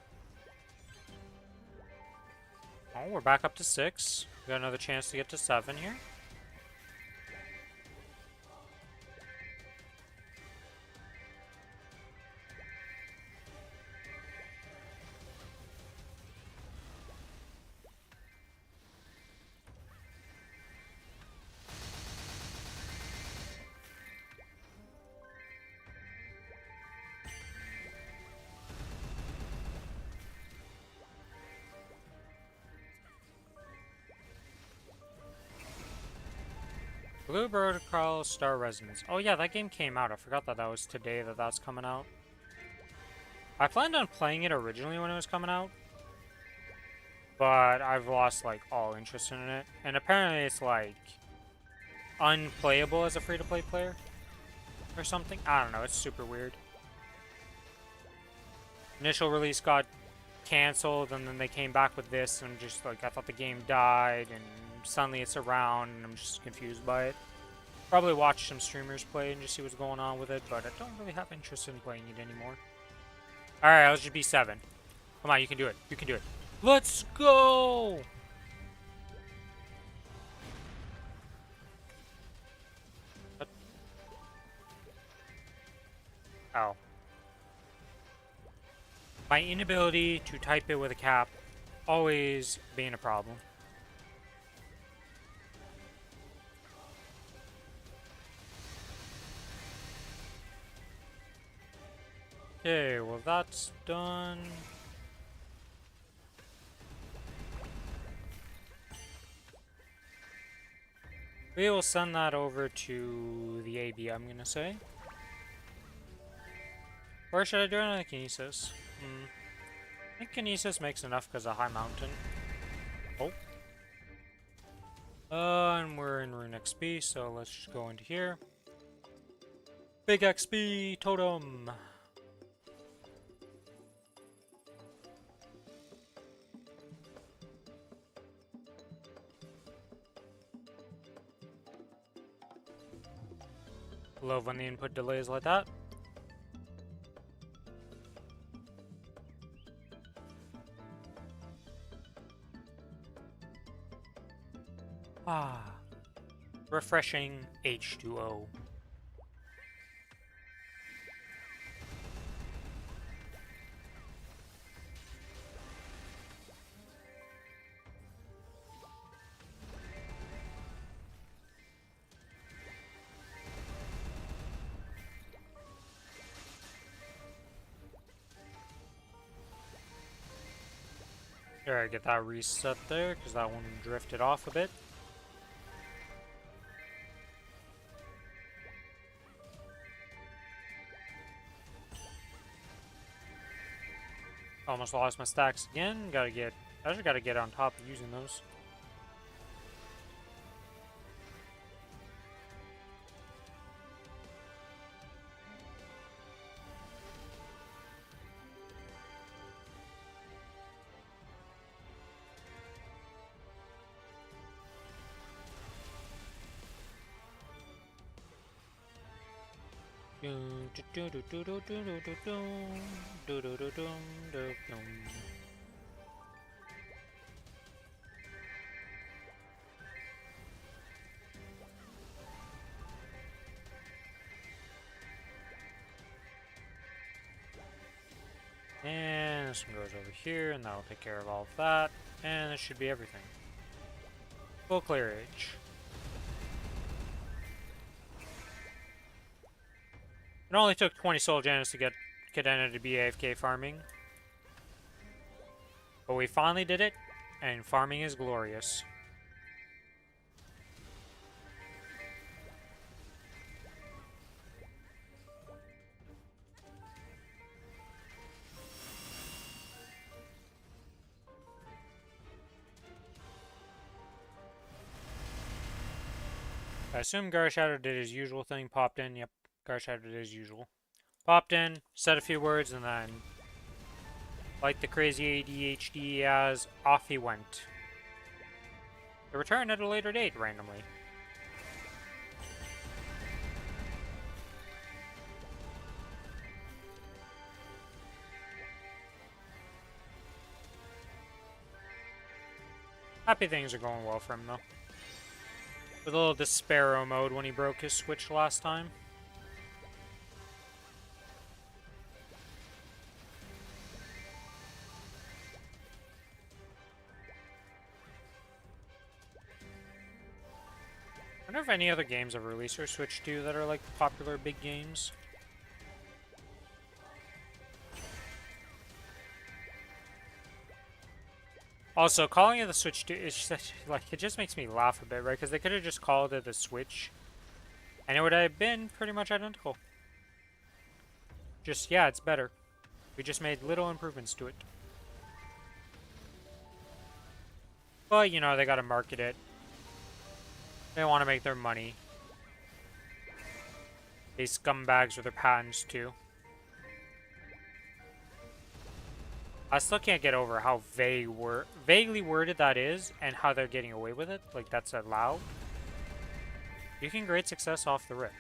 Oh, we're back up to 6. We got another chance to get to 7 here. Bluebird Carl Star Resonance. Oh yeah, that game came out. I forgot that that was today that that's coming out. I planned on playing it originally when it was coming out, but I've lost like all interest in it. And apparently it's like unplayable as a free-to-play player or something. I don't know. It's super weird. Initial release got canceled, and then they came back with this, and just like I thought the game died, and suddenly it's around, and I'm just confused by it. Probably watch some streamers play and just see what's going on with it, but I don't really have interest in playing it anymore. Alright, let's just be 7. Come on, you can do it. You can do it. Let's go! What? Oh. My inability to type it with a cap always being a problem. Okay, well that's done. We will send that over to the AB, I'm gonna say. Or should I do it on the Kinesis? I think Kinesis makes enough because of High Mountain. Oh. And we're in Rune XP, so let's just go into here. Big XP Totem! Love when the input delays like that. Ah. Refreshing H2O. There, get that reset there, because that one drifted off a bit. Almost lost my stacks again. I just gotta get on top of using those. And this one goes over here, and that'll take care of all of that. And this should be everything. Full clearage. It only took 20 Soul Gems to get Cadena to be AFK farming. But we finally did it, and farming is glorious. I assume Garshadow did his usual thing, popped in. Yep, Garshadow did his usual. Popped in, said a few words, and then, like the crazy ADHD as, off he went. To return at a later date, randomly. Happy things are going well for him, though. With a little Despero mode when he broke his Switch last time. I wonder if any other games have released or Switch 2 that are like popular big games. Also, calling it the Switch 2 is just, like, it just makes me laugh a bit, right? Because they could have just called it the Switch, and it would have been pretty much identical. Just, yeah, it's better. We just made little improvements to it. But, you know, they gotta market it. They want to make their money. These scumbags with their patents, too. I still can't get over how vaguely worded that is, and how they're getting away with it. Like, that's allowed. You can great success off the rip.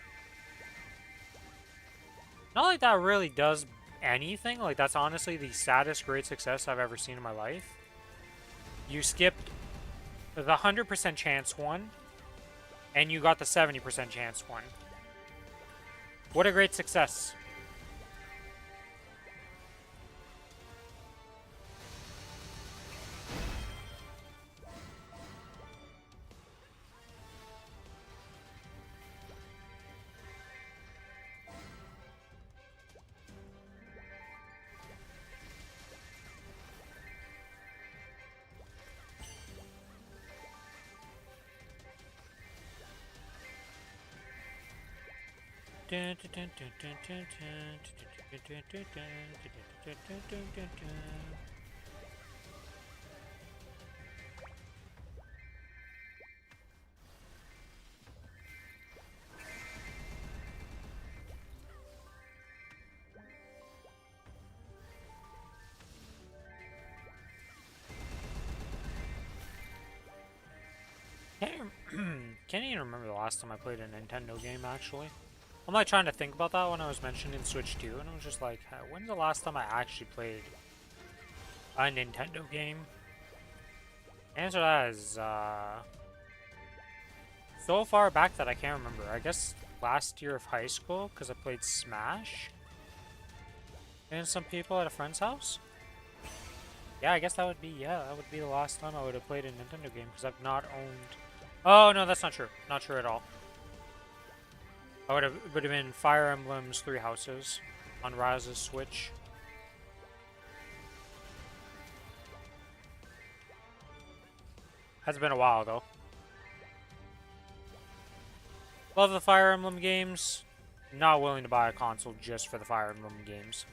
Not like that really does anything. Like, that's honestly the saddest great success I've ever seen in my life. You skipped the 100% chance one, and you got the 70% chance one. What a great success. Can't even remember the last time I played a Nintendo game, actually. I'm like trying to think about that when I was mentioning Switch 2, and I was just like, when's the last time I actually played a Nintendo game? Answer to that is, so far back that I can't remember. I guess last year of high school, because I played Smash. And some people at a friend's house. Yeah, I guess that would be, that would be the last time I would have played a Nintendo game, because I've not owned... Oh, no, that's not true. Not true at all. I would have been Fire Emblem's Three Houses on Raz's Switch. Has been a while, though. Love the Fire Emblem games. Not willing to buy a console just for the Fire Emblem games.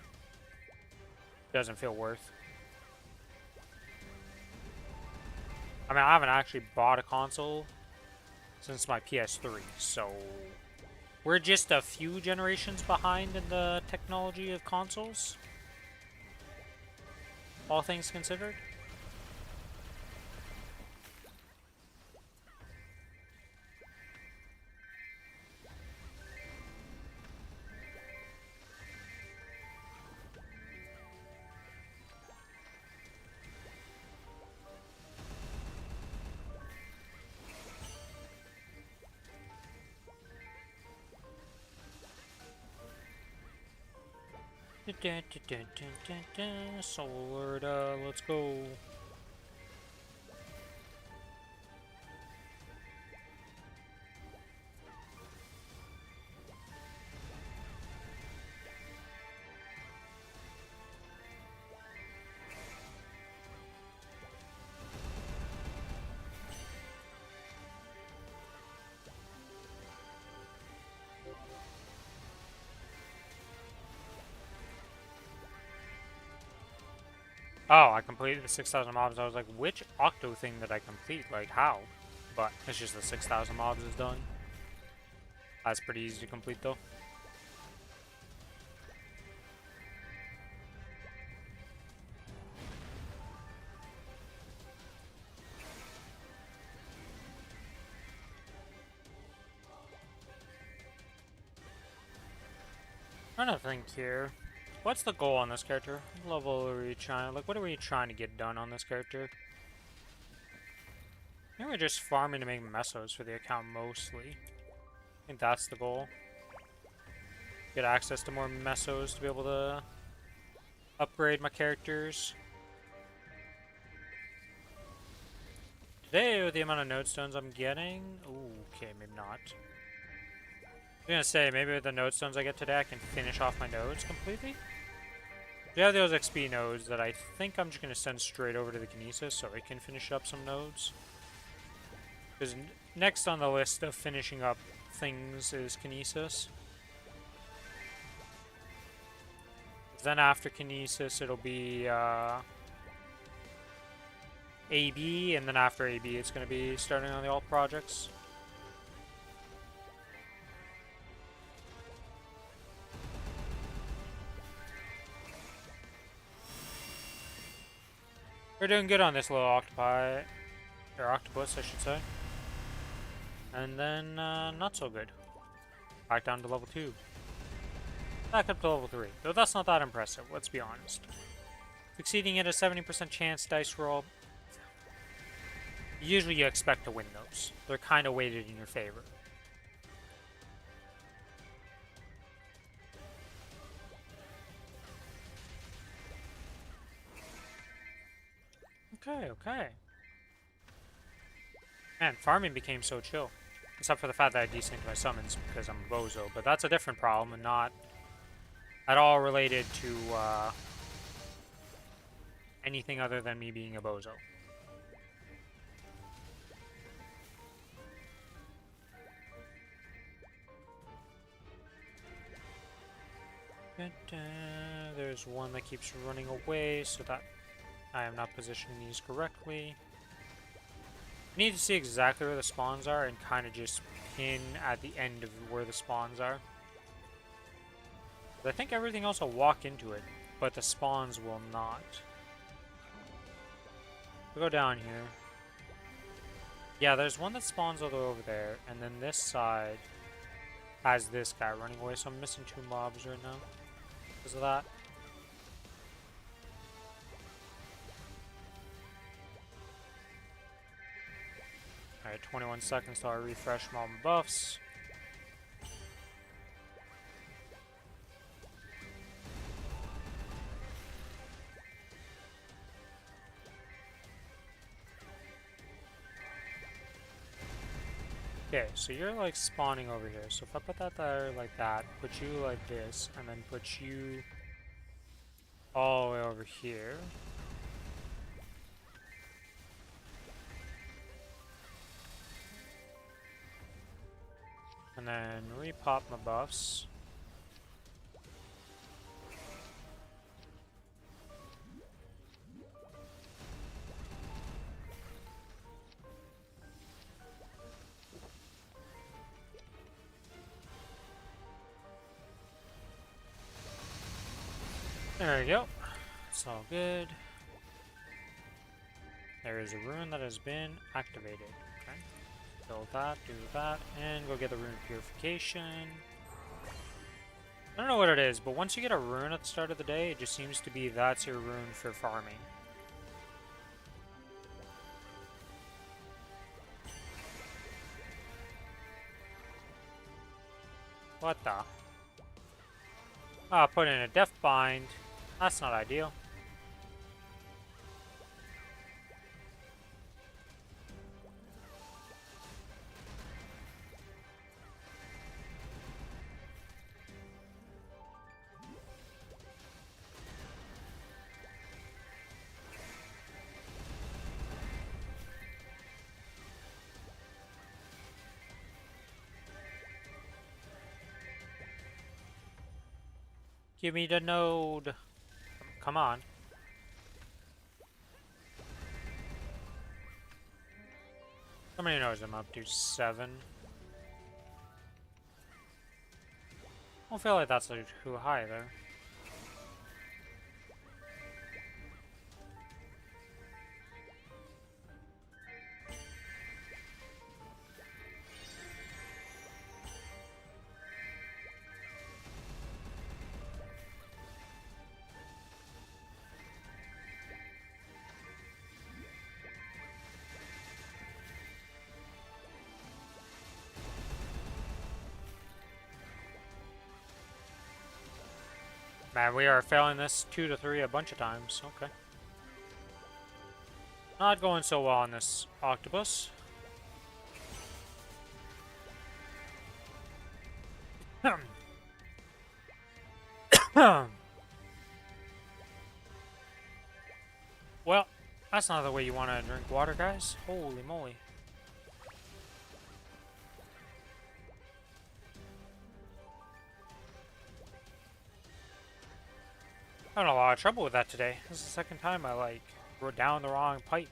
Doesn't feel worth. I mean, I haven't actually bought a console since my PS3, so we're just a few generations behind in the technology of consoles, all things considered. Solar, let's go. Oh, I completed the 6,000 mobs. I was like, which octo thing did I complete? Like, how? But it's just the 6,000 mobs is done. That's pretty easy to complete, though. I'm trying to think here. What's the goal on this character? What level are we trying? Like, what are we trying to get done on this character? I think we're just farming to make mesos for the account mostly. I think that's the goal. Get access to more mesos to be able to upgrade my characters. Today, with the amount of node stones I'm getting... Ooh, okay, maybe not. I was gonna say, maybe with the node stones I get today, I can finish off my nodes completely. We have those XP nodes that I think I'm just gonna send straight over to the Kinesis so I can finish up some nodes. Because next on the list of finishing up things is Kinesis. Then after Kinesis, it'll be AB, and then after AB, it's going to be starting on the alt projects. We're doing good on this little octopi, or octopus, I should say. And then, not so good. Back down to level 2. Back up to level 3. Though that's not that impressive, let's be honest. Succeeding at a 70% chance dice roll. Usually you expect to win those. They're kind of weighted in your favor. Okay, okay. Man, farming became so chill. Except for the fact that I desynced my summons because I'm a bozo. But that's a different problem and not at all related to anything other than me being a bozo. There's one that keeps running away, so that I am not positioning these correctly. I need to see exactly where the spawns are and kind of just pin at the end of where the spawns are. But I think everything else will walk into it, but the spawns will not. We'll go down here. Yeah, there's one that spawns all the way over there, and then this side has this guy running away, so I'm missing 2 mobs right now because of that. Alright, 21 seconds till I refresh mob and buffs. Okay, so you're like spawning over here. So if I put that there like that, put you like this, and then put you all the way over here. And then repop my buffs. There we go. It's all good. There is a rune that has been activated. Okay. Build that, do that, and go get the rune purification. I don't know what it is, but once you get a rune at the start of the day, it just seems to be that's your rune for farming. What the? Ah, put in a death bind. That's not ideal. Give me the node. Come on. How many nodes am I up to? 7. I don't feel like that's like too high there. Man, we are failing this 2 to 3 a bunch of times. Okay. Not going so well on this octopus. Well, that's not the way you want to drink water, guys. Holy moly. I'm having a lot of trouble with that today. This is the second time I, like, wrote down the wrong pipe.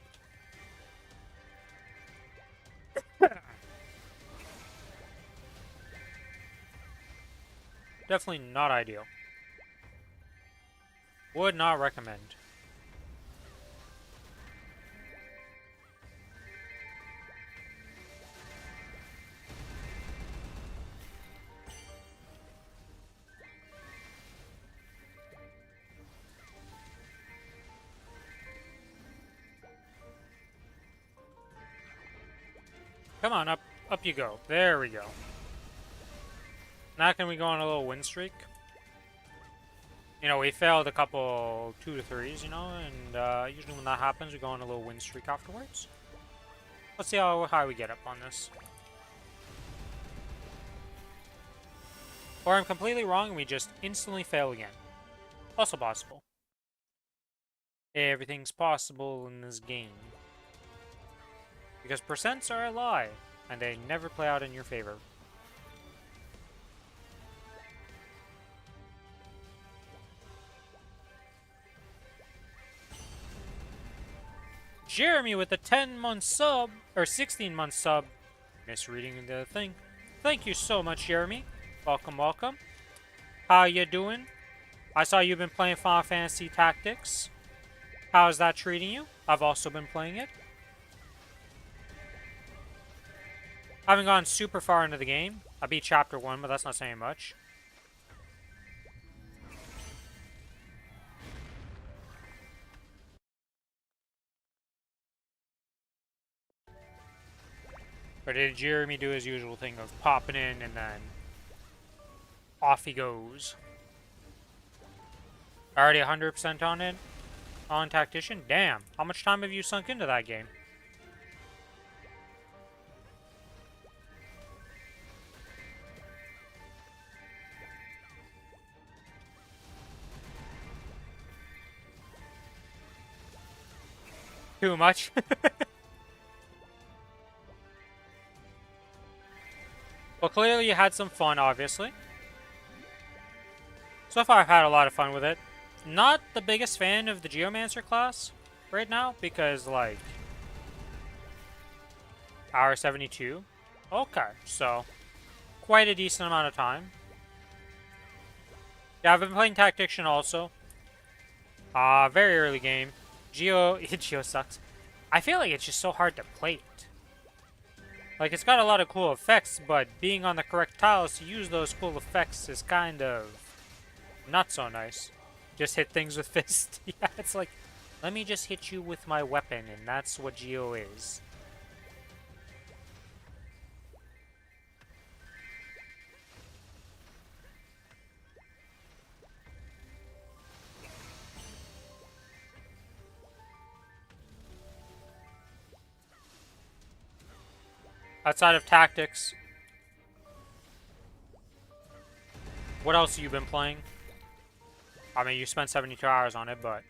Definitely not ideal. Would not recommend. Come on, up you go. There we go. Now can we go on a little win streak? You know, we failed a couple 2 to 3s, you know, and usually when that happens, we go on a little win streak afterwards. Let's see how high we get up on this. Or I'm completely wrong and we just instantly fail again. Also possible. Everything's possible in this game. Because percents are a lie, and they never play out in your favor. Jeremy with a 10-month sub, or 16-month sub. Misreading the thing. Thank you so much, Jeremy. Welcome, welcome. How you doing? I saw you've been playing Final Fantasy Tactics. How's that treating you? I've also been playing it. I haven't gone super far into the game. I beat Chapter 1, but that's not saying much. But did Jeremy do his usual thing of popping in and then off he goes? Already 100% on it? On Tactician? Damn. How much time have you sunk into that game? Too much? Well, clearly you had some fun, obviously. So far I've had a lot of fun with it. Not the biggest fan of the Geomancer class right now, because, like, hour 72. Okay, so quite a decent amount of time. Yeah, I've been playing Tactician also. Very early game. Geo sucks. I feel like it's just so hard to play it. Like, it's got a lot of cool effects, but being on the correct tiles to use those cool effects is kind of not so nice. Just hit things with fist. Yeah, it's like, let me just hit you with my weapon, and that's what Geo is. Outside of tactics, what else have you been playing? I mean, you spent 72 hours on it, but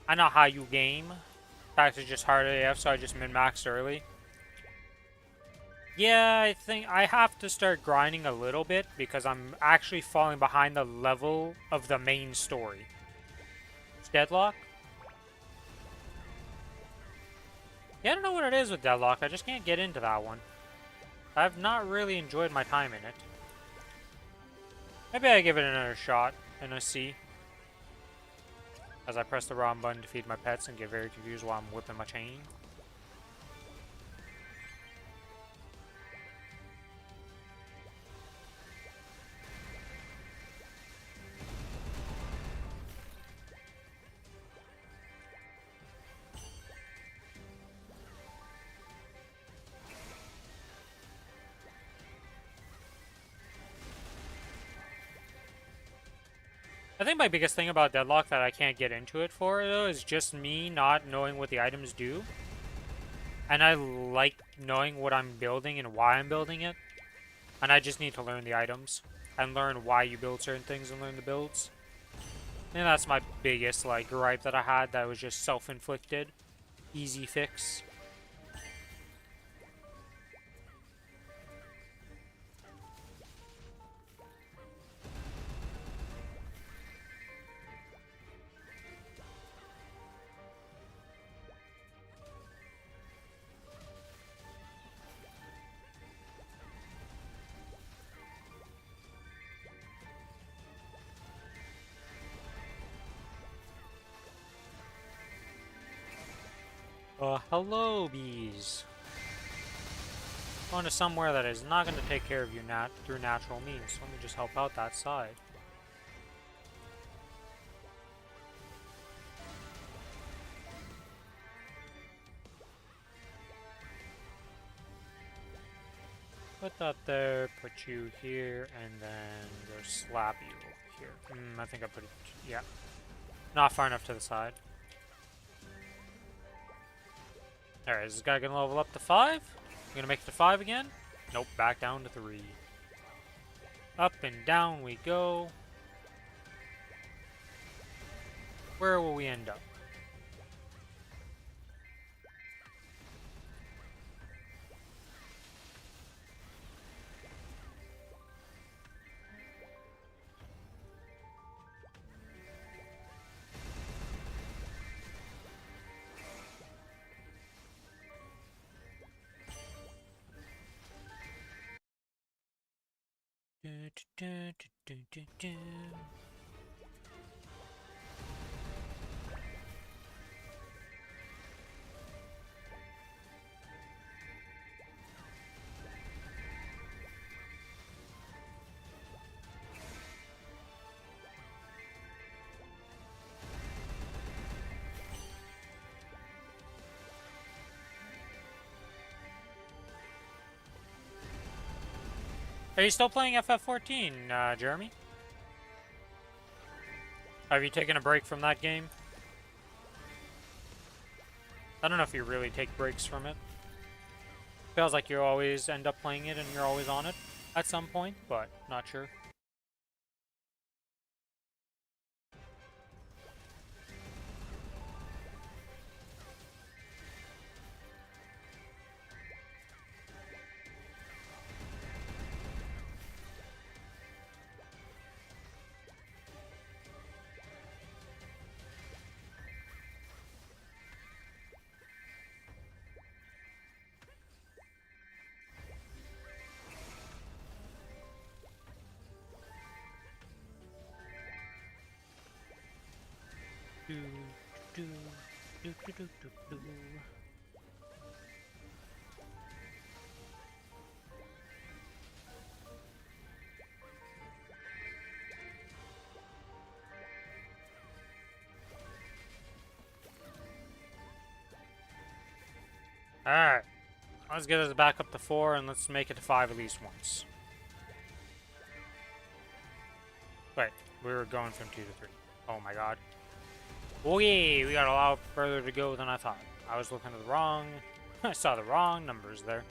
I know how you game. Tactics is just hard AF, so I just min-maxed early. Yeah, I think I have to start grinding a little bit because I'm actually falling behind the level of the main story. It's Deadlock? Yeah, I don't know what it is with Deadlock. I just can't get into that one. I've not really enjoyed my time in it. Maybe I give it another shot and a see. As I press the wrong button to feed my pets and get very confused while I'm whipping my chain. I think my biggest thing about Deadlock that I can't get into it for, though, is just me not knowing what the items do. And I like knowing what I'm building and why I'm building it. And I just need to learn the items. And learn why you build certain things and learn the builds. And that's my biggest, like, gripe that I had that was just self-inflicted. Easy fix. Hello, bees. Going to somewhere that is not going to take care of you through natural means. So let me just help out that side. Put that there, put you here, and then go slap you here. I think I put it, yeah. Not far enough to the side. Alright, is this guy gonna level up to 5? You gonna make it to 5 again? Nope, back down to 3. Up and down we go. Where will we end up? Dun, dun, dun. Are you still playing FF14, Jeremy? Have you taken a break from that game? I don't know if you really take breaks from it. Feels like you always end up playing it and you're always on it at some point, but not sure. Do, do, do, do, do, do, do. Alright. Let's get us back up to 4 and let's make it to 5 at least once. Wait, we were going from 2 to 3. Oh my god. Okay, we got a lot further to go than I thought. I was looking at the wrong... I saw the wrong numbers there.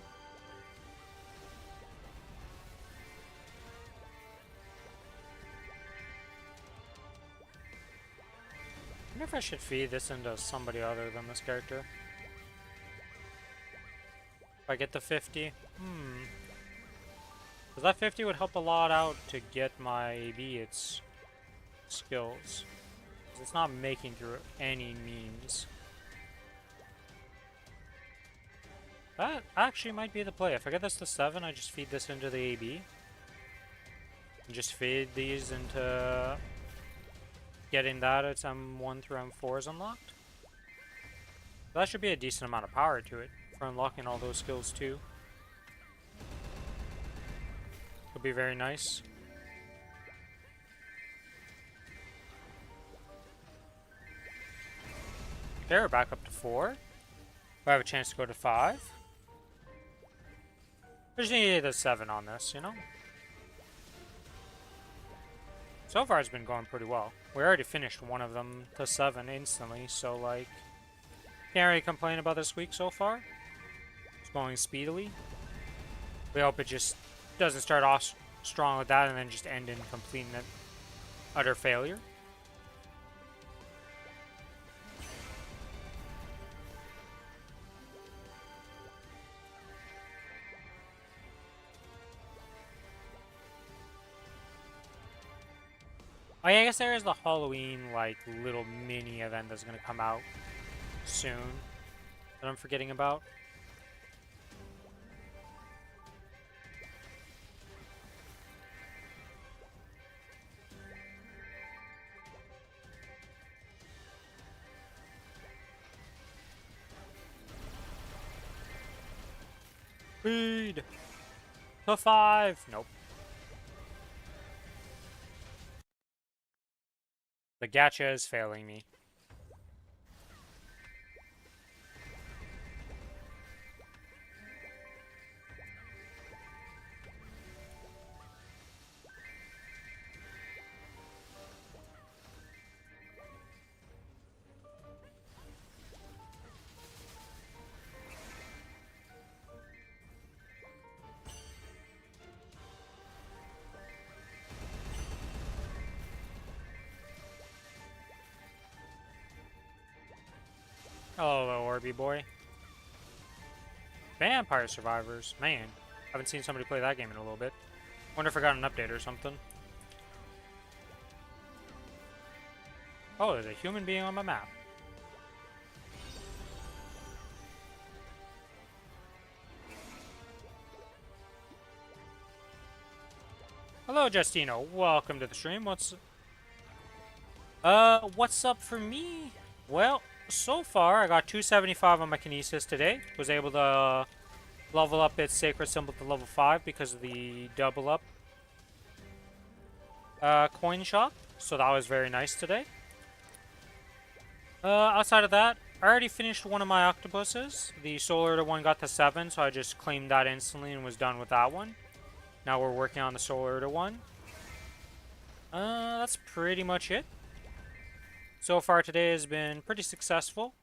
I wonder if I should feed this into somebody other than this character. If I get the 50? Because that 50 would help a lot out to get my AB its skills. It's not making through any means. That actually might be the play. If I get this to 7, I just feed this into the AB. And just feed these into getting that at M1 through M4 is unlocked. That should be a decent amount of power to it for unlocking all those skills too. Could be very nice. Okay, we're back up to 4. We have a chance to go to 5. I just need the 7 on this, you know? So far it's been going pretty well. We already finished one of them to 7 instantly, so like... Can't really complain about this week so far. It's going speedily. We hope it just doesn't start off strong with that and then just end in complete and utter failure. Oh yeah, I guess there is the Halloween, like, little mini event that's gonna come out soon that I'm forgetting about. Speed! To 5! Nope. The gacha is failing me. Hello, little Orby boy. Vampire Survivors. Man, haven't seen somebody play that game in a little bit. Wonder if I got an update or something. Oh, there's a human being on my map. Hello, Justino. Welcome to the stream. What's up for me? Well, so far I got 275 on my Kinesis today. Was able to level up its Sacred Symbol to level 5 because of the double up coin shop. So that was very nice today. Outside of that, I already finished one of my octopuses. The Solar one got to 7, so I just claimed that instantly and was done with that one. Now we're working on the Solar one. That's pretty much it. So far today has been pretty successful.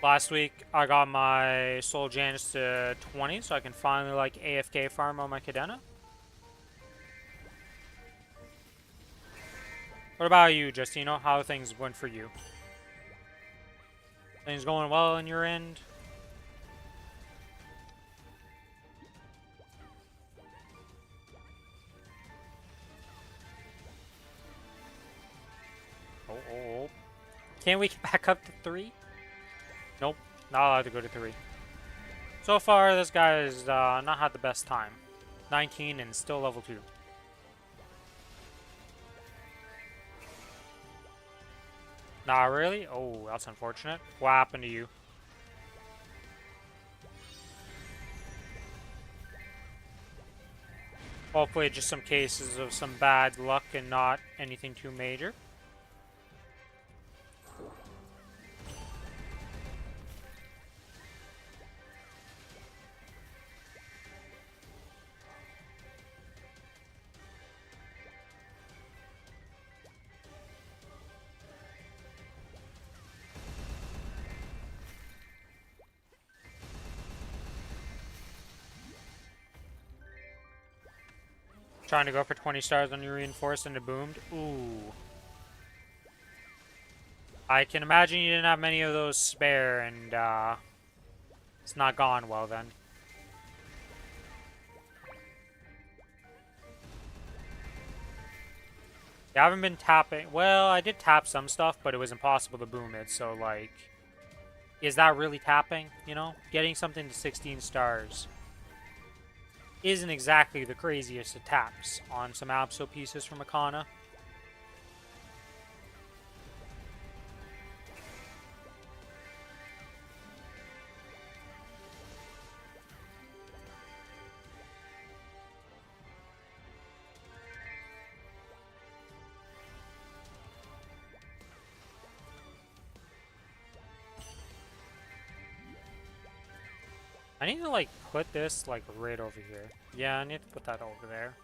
Last week I got my Soul Janus to 20, so I can finally like AFK farm on my Cadena. What about you, Justino? How things went for you? Things going well on your end? Oh. Can't we get back up to 3? Nope, not allowed to go to 3. So far, this guy has not had the best time. 19 and still level 2. Nah, really? Oh, that's unfortunate. What happened to you? Hopefully just some cases of some bad luck and not anything too major. Trying to go for 20 stars on your reinforced and it boomed. Ooh. I can imagine you didn't have many of those spare and it's not gone well then. I haven't been tapping. Well, I did tap some stuff, but it was impossible to boom it. So, like, is that really tapping? You know, getting something to 16 stars isn't exactly the craziest of taps on some Absol pieces from Akana. I need to, like, put this, like, right over here. Yeah, I need to put that over there.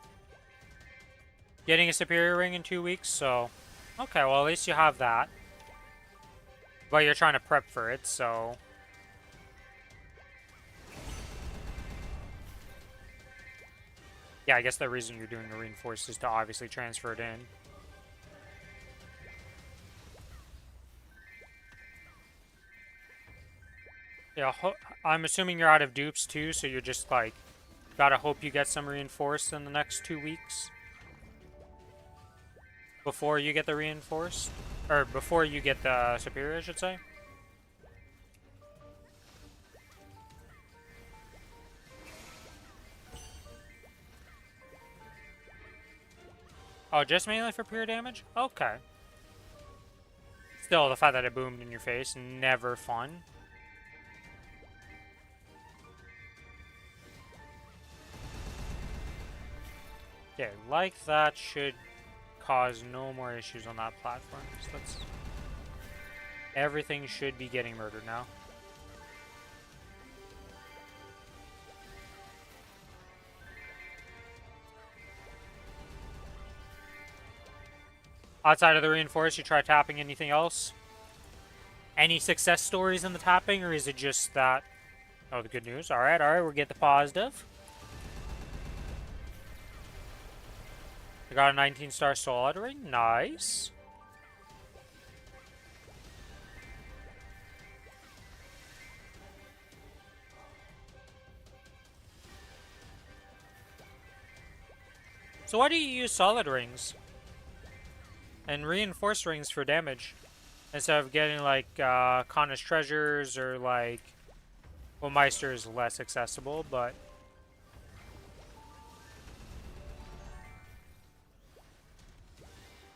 Getting a superior ring in 2 weeks, so... Okay, well, at least you have that. But you're trying to prep for it, so... Yeah, I guess the reason you're doing the reinforced is to obviously transfer it in. Yeah, I'm assuming you're out of dupes too, so you're just like, gotta hope you get some reinforced in the next 2 weeks. Before you get the reinforced? Or before you get the superior, I should say. Oh, just mainly for pure damage? Okay. Still, the fact that it boomed in your face, never fun. Okay, like that should cause no more issues on that platform. So everything should be getting murdered now. Outside of the reinforce, you try tapping anything else? Any success stories in the tapping, or is it just that... Oh, the good news. Alright, we'll get the positive. I got a 19-star soul ring. Nice. So why do you use solid rings? And reinforced rings for damage? Instead of getting like Kronos treasures or like, well, Meister is less accessible, but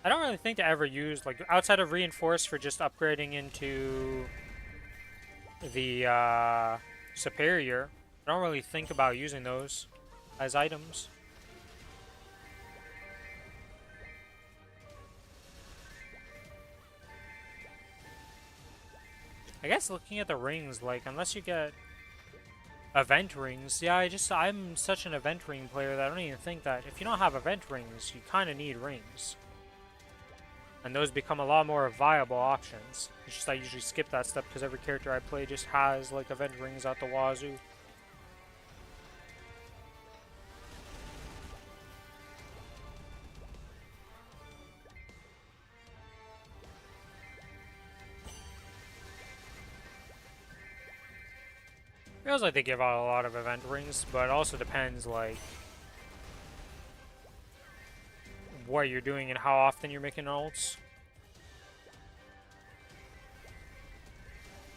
I don't really think to ever use like outside of reinforce for just upgrading into the superior. I don't really think about using those as items. I guess looking at the rings, like unless you get event rings, yeah, I'm such an event ring player that I don't even think that if you don't have event rings, you kind of need rings. And those become a lot more viable options. It's just I usually skip that step because every character I play just has like event rings out the wazoo. Feels like they give out a lot of event rings, but it also depends like what you're doing and how often you're making ults.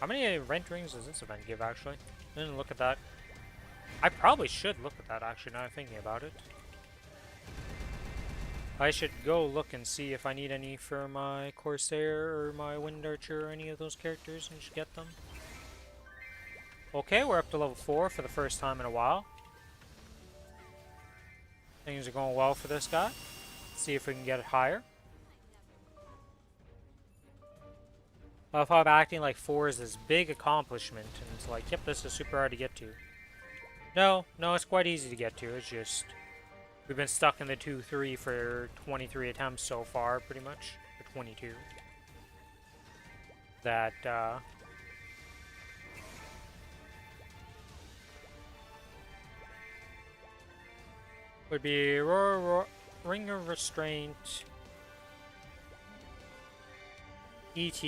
How many event rings does this event give actually? I didn't look at that. I probably should look at that actually now I'm thinking about it. I should go look and see if I need any for my Corsair or my Wind Archer or any of those characters and just get them. Okay, we're up to level 4 for the first time in a while. Things are going well for this guy. Let's see if we can get it higher. I love how I'm acting like 4 is this big accomplishment, and it's like, yep, this is super hard to get to. No, it's quite easy to get to, it's just... We've been stuck in the 2-3 for 23 attempts so far, pretty much. Or 22. That, would be Ring of Restraint, ET,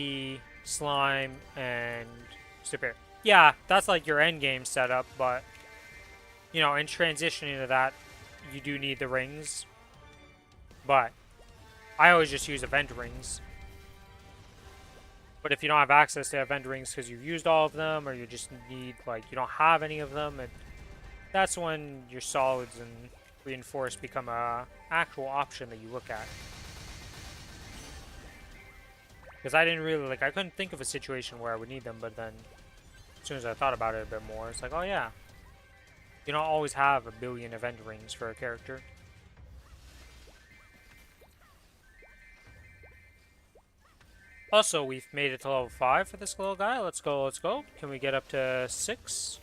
Slime, and Super. Yeah, that's like your endgame setup, but, you know, in transitioning to that, you do need the rings. But I always just use event rings. But if you don't have access to event rings because you've used all of them, or you just need, like, you don't have any of them, and that's when your solids and reinforce become a actual option that you look at. Because I didn't really, like, I couldn't think of a situation where I would need them, but then as soon as I thought about it a bit more, it's like, oh yeah. You don't always have a billion event rings for a character. Also, we've made it to level 5 for this little guy. Let's go, let's go. Can we get up to 6?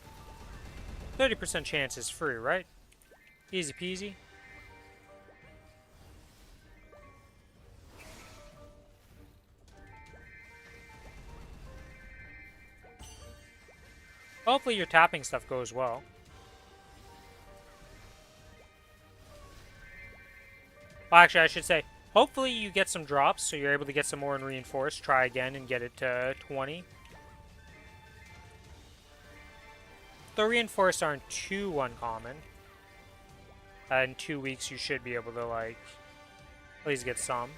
30% chance is free, right? Easy peasy. Hopefully your tapping stuff goes well. Well, actually, I should say, hopefully you get some drops, so you're able to get some more in Reinforce. Try again and get it to 20. The Reinforced aren't too uncommon. In 2 weeks, you should be able to, like, at least get some.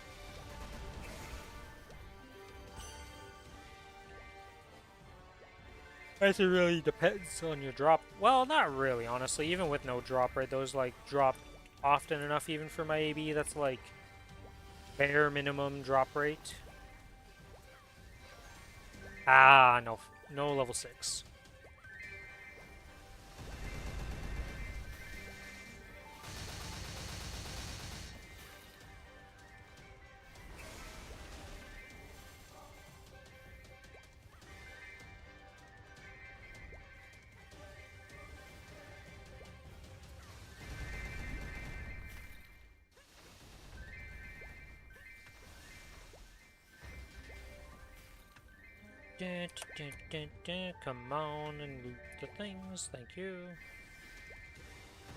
I guess it really depends on your drop. Well, not really, honestly. Even with no drop rate, those, like, drop often enough even for my AB. That's, like, bare minimum drop rate. Ah, no. No level 6. Come on and loot the things, thank you.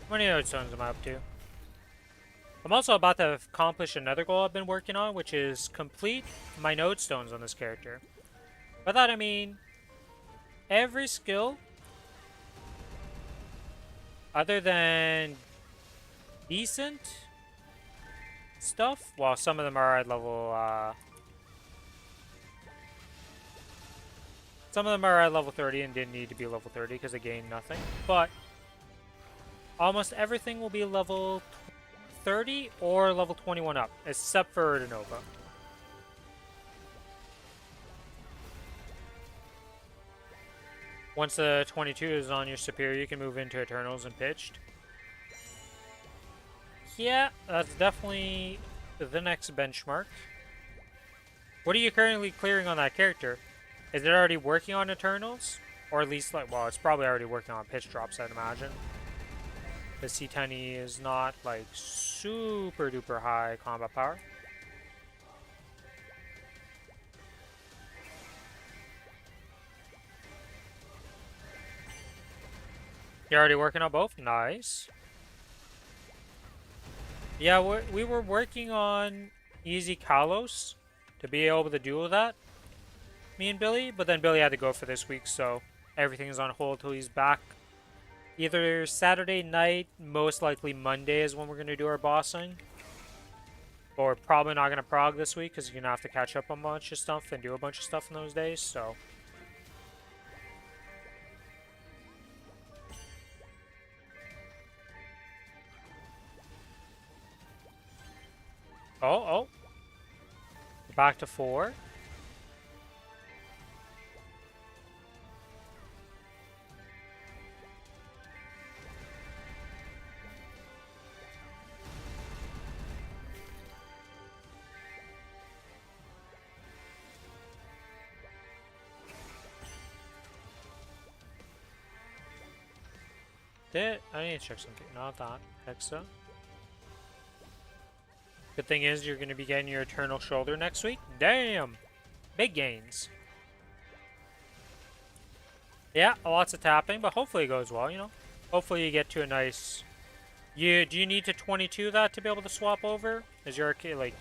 How many other stones am I up to? I'm also about to accomplish another goal I've been working on, which is complete my node stones on this character. By that I mean, every skill, other than decent stuff, while some of them are at level Some of them are at level 30 and didn't need to be level 30 because they gained nothing. But almost everything will be level 30 or level 21 up, except for Nova. Once the 22 is on your superior, you can move into Eternals and Pitched. Yeah, that's definitely the next benchmark. What are you currently clearing on that character? Is it already working on Eternals? Or at least, like, well, it's probably already working on pitch drops, I'd imagine. The C10E is not, like, super duper high combat power. You're already working on both? Nice. Yeah, we were working on Easy Kalos to be able to do that, me and Billy, but then Billy had to go for this week, so everything is on hold till he's back. Either Saturday night, most likely Monday is when we're going to do our bossing. But we're probably not going to prog this week because you're going to have to catch up on a bunch of stuff and do a bunch of stuff in those days, so. Oh. Back to 4. I need to check something. Not that. Hexa. Good thing is you're going to be getting your Eternal Shoulder next week. Damn! Big gains. Yeah, lots of tapping, but hopefully it goes well, you know? Hopefully you get to a nice... Do you need to 22 that to be able to swap over? Is your arcane, like...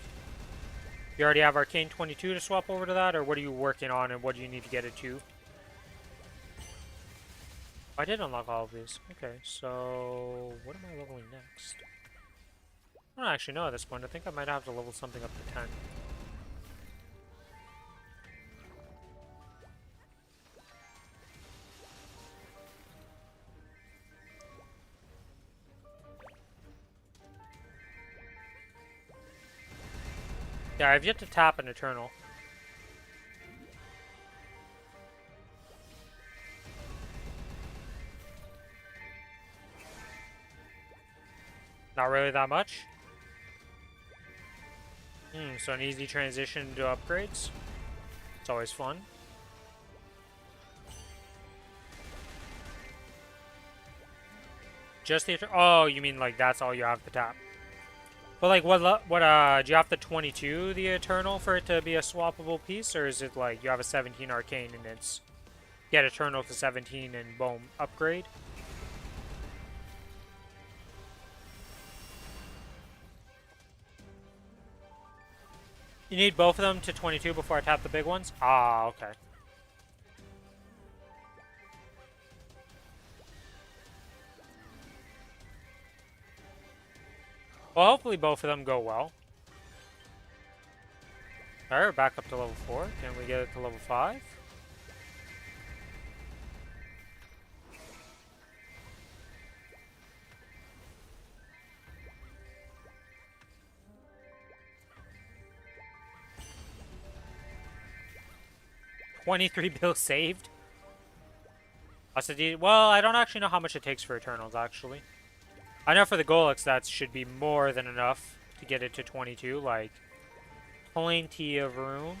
You already have Arcane 22 to swap over to that, or what are you working on, and what do you need to get it to? I did unlock all of these. Okay, so... What am I leveling next? I don't actually know at this point. I think I might have to level something up to 10. Yeah, I've yet to tap an Eternal. Not really that much. So an easy transition to upgrades. It's always fun. Just the... Oh, you mean like that's all you have to tap. But like what do you have the 22, the Eternal, for it to be a swappable piece? Or is it like you have a 17 Arcane and it's get Eternal to 17 and boom, upgrade? You need both of them to 22 before I tap the big ones? Ah, okay. Well, hopefully both of them go well. Alright, we're back up to level 4. Can we get it to level 5? $23 bills saved? Well, I don't actually know how much it takes for Eternals, actually. I know for the Golix that should be more than enough to get it to 22, like, plenty of room.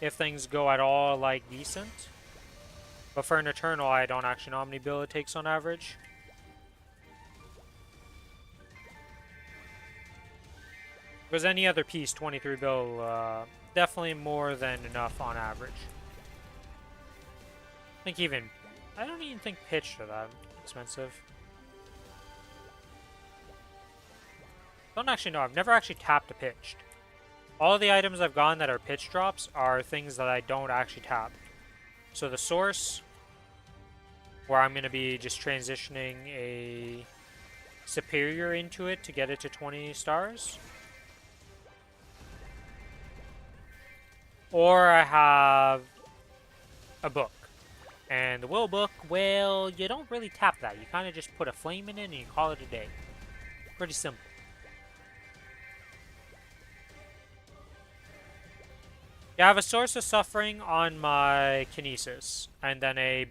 If things go at all, like, decent. But for an Eternal, I don't actually know how many bill it takes on average. If it was any other piece, 23 bill, definitely more than enough on average. I don't even think pitched are that expensive. Don't actually know. I've never actually tapped a pitched. All the items I've gotten that are pitch drops are things that I don't actually tap. So the source, where I'm going to be just transitioning a superior into it to get it to 20 stars. Or I have a book. And the will book, well, you don't really tap that. You kind of just put a flame in it and you call it a day. Pretty simple. You have a source of suffering on my kinesis, and then a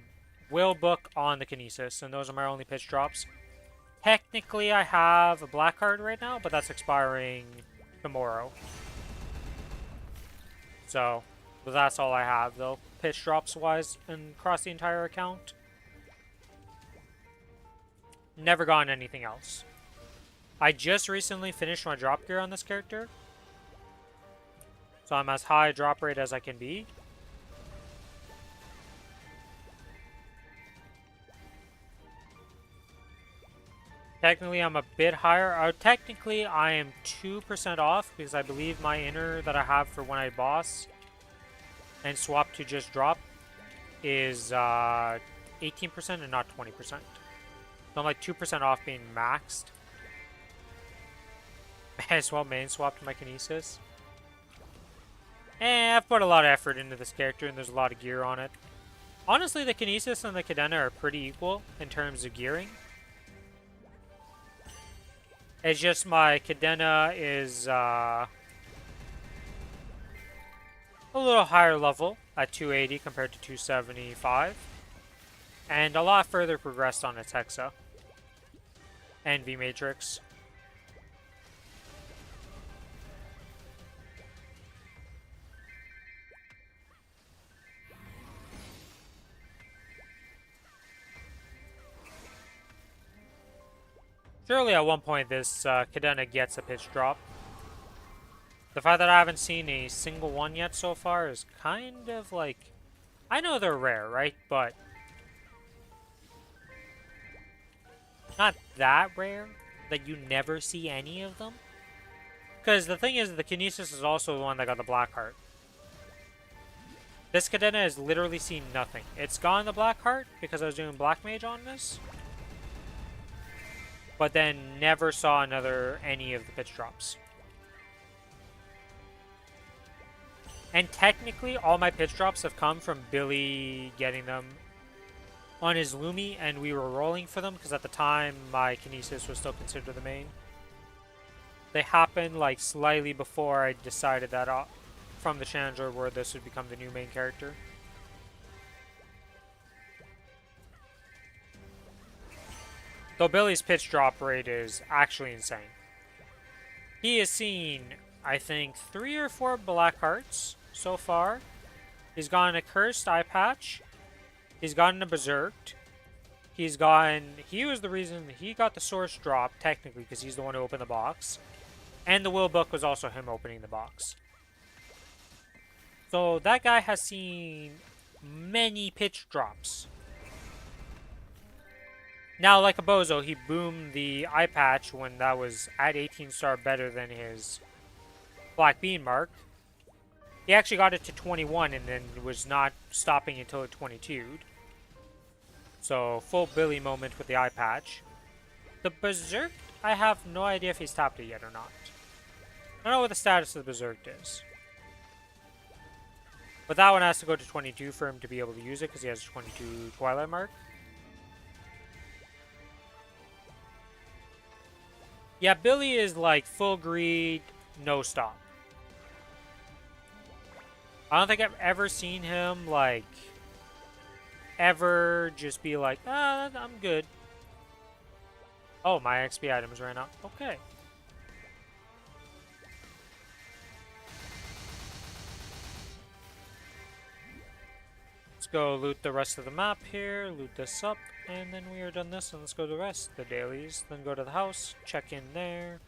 will book on the kinesis, and those are my only pitch drops. Technically, I have a black card right now, but that's expiring tomorrow. So, but that's all I have, though, pitch drops wise, and across the entire account. Never gotten anything else. I just recently finished my drop gear on this character, so I'm as high a drop rate as I can be. Technically, I'm a bit higher. Technically, I am 2% off because I believe my inner that I have for when I boss and swap to just drop is 18% and not 20%. So I'm like 2% off being maxed. May as well main swap to my kinesis. I've put a lot of effort into this character and there's a lot of gear on it. Honestly, the kinesis and the cadena are pretty equal in terms of gearing. It's just my cadena is a little higher level at 280 compared to 275. And a lot further progressed on its Hexa and V Matrix. Surely at one point this cadena gets a pitch drop. The fact that I haven't seen a single one yet so far is kind of like... I know they're rare, right? But... not that rare that you never see any of them. Because the thing is, the Kinesis is also the one that got the Black Heart. This cadena has literally seen nothing. It's gotten the Black Heart because I was doing Black Mage on this. But then never saw any of the pitch drops. And technically, all my pitch drops have come from Billy getting them on his Lumi, and we were rolling for them, because at the time, my Kinesis was still considered the main. They happened, like, slightly before I decided that from the Challenger where this would become the new main character. Though Billy's pitch drop rate is actually insane. He has seen, I think, 3 or 4 Black Hearts so far. He's gotten a Cursed Eye Patch. He's gotten a Berserked. He was the reason he got the Source drop, technically, because he's the one who opened the box. And the Will Book was also him opening the box. So that guy has seen many pitch drops. Now, like a bozo, he boomed the eye patch when that was at 18 star better than his Black Bean mark. He actually got it to 21 and then was not stopping until it 22'd. So, full Billy moment with the eye patch. The Berserk, I have no idea if he's tapped it yet or not. I don't know what the status of the Berserk is. But that one has to go to 22 for him to be able to use it because he has a 22 Twilight mark. Yeah, Billy is like full greed, no stop. I don't think I've ever seen him like ever just be like, ah, I'm good. Oh, my XP items ran out. Okay. Let's go loot the rest of the map here, loot this up. And then we are done this, and let's go to the rest. The dailies. Then go to the house, check in there.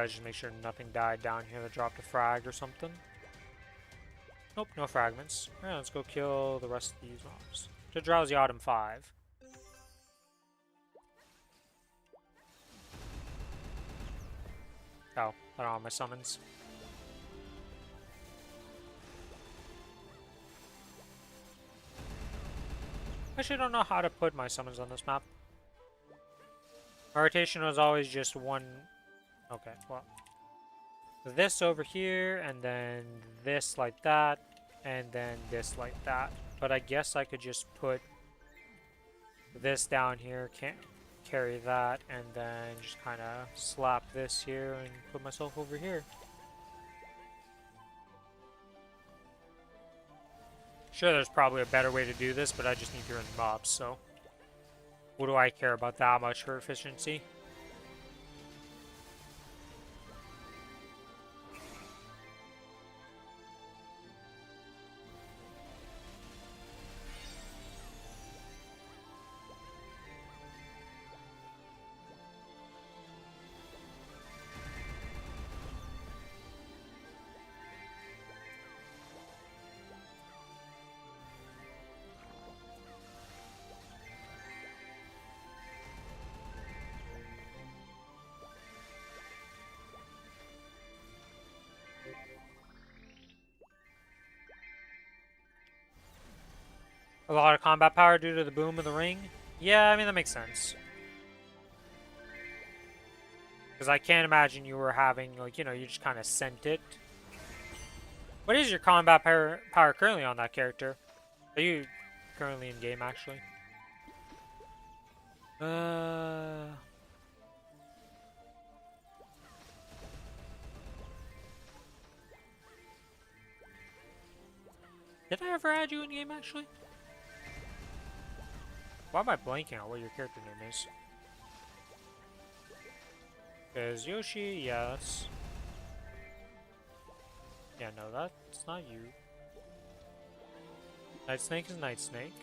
Just make sure nothing died down here that dropped a frag or something. Nope, no fragments. Alright, let's go kill the rest of these mobs. To Drowsy Autumn 5. Oh, I don't have my summons. Actually, I don't know how to put my summons on this map. My rotation was always just one Okay, well. This over here, and then this like that, and then this like that. But I guess I could just put this down here, can't carry that, and then just kind of slap this here and put myself over here. Sure, there's probably a better way to do this, but I just need to run mobs, so what do I care about that much for efficiency? A lot of combat power due to the boom of the ring? Yeah, I mean, that makes sense. Because I can't imagine you were having, like, you know, you just kind of sent it. What is your combat power currently on that character? Are you currently in game, actually? Did I ever add you in game, actually? Why am I blanking on what your character name is? Because Yoshi, yeah, that's... Yeah, no, that's not you. Night Snake is Night Snake.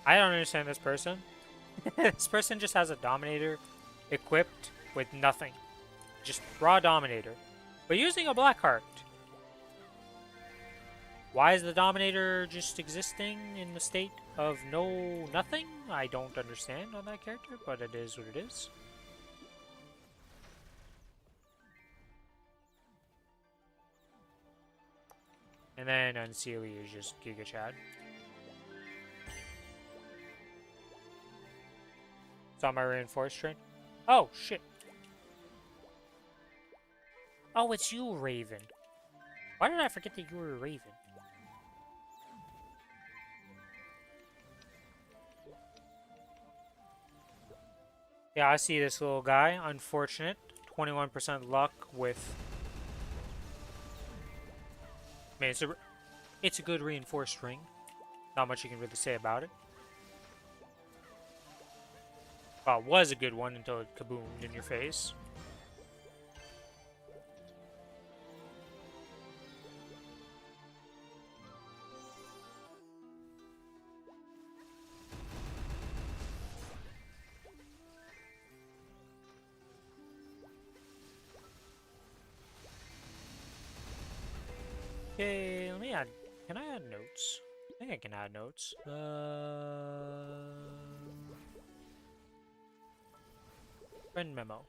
I don't understand this person. This person just has a Dominator equipped with nothing. Just raw Dominator. But using a black heart. Why is the Dominator just existing in the state of nothing? I don't understand on that character, but it is what it is. And then Unseelie is just Giga Chad. It's on my reinforced train. Oh, shit. Oh, it's you, Raven. Why did I forget that you were a Raven? Yeah, I see this little guy. Unfortunate. 21% luck with... I mean, it's a good reinforced ring. Not much you can really say about it. Well, it was a good one until it kaboomed in your face. Okay, let me add... Can I add notes? I think I can add notes. Friend memo.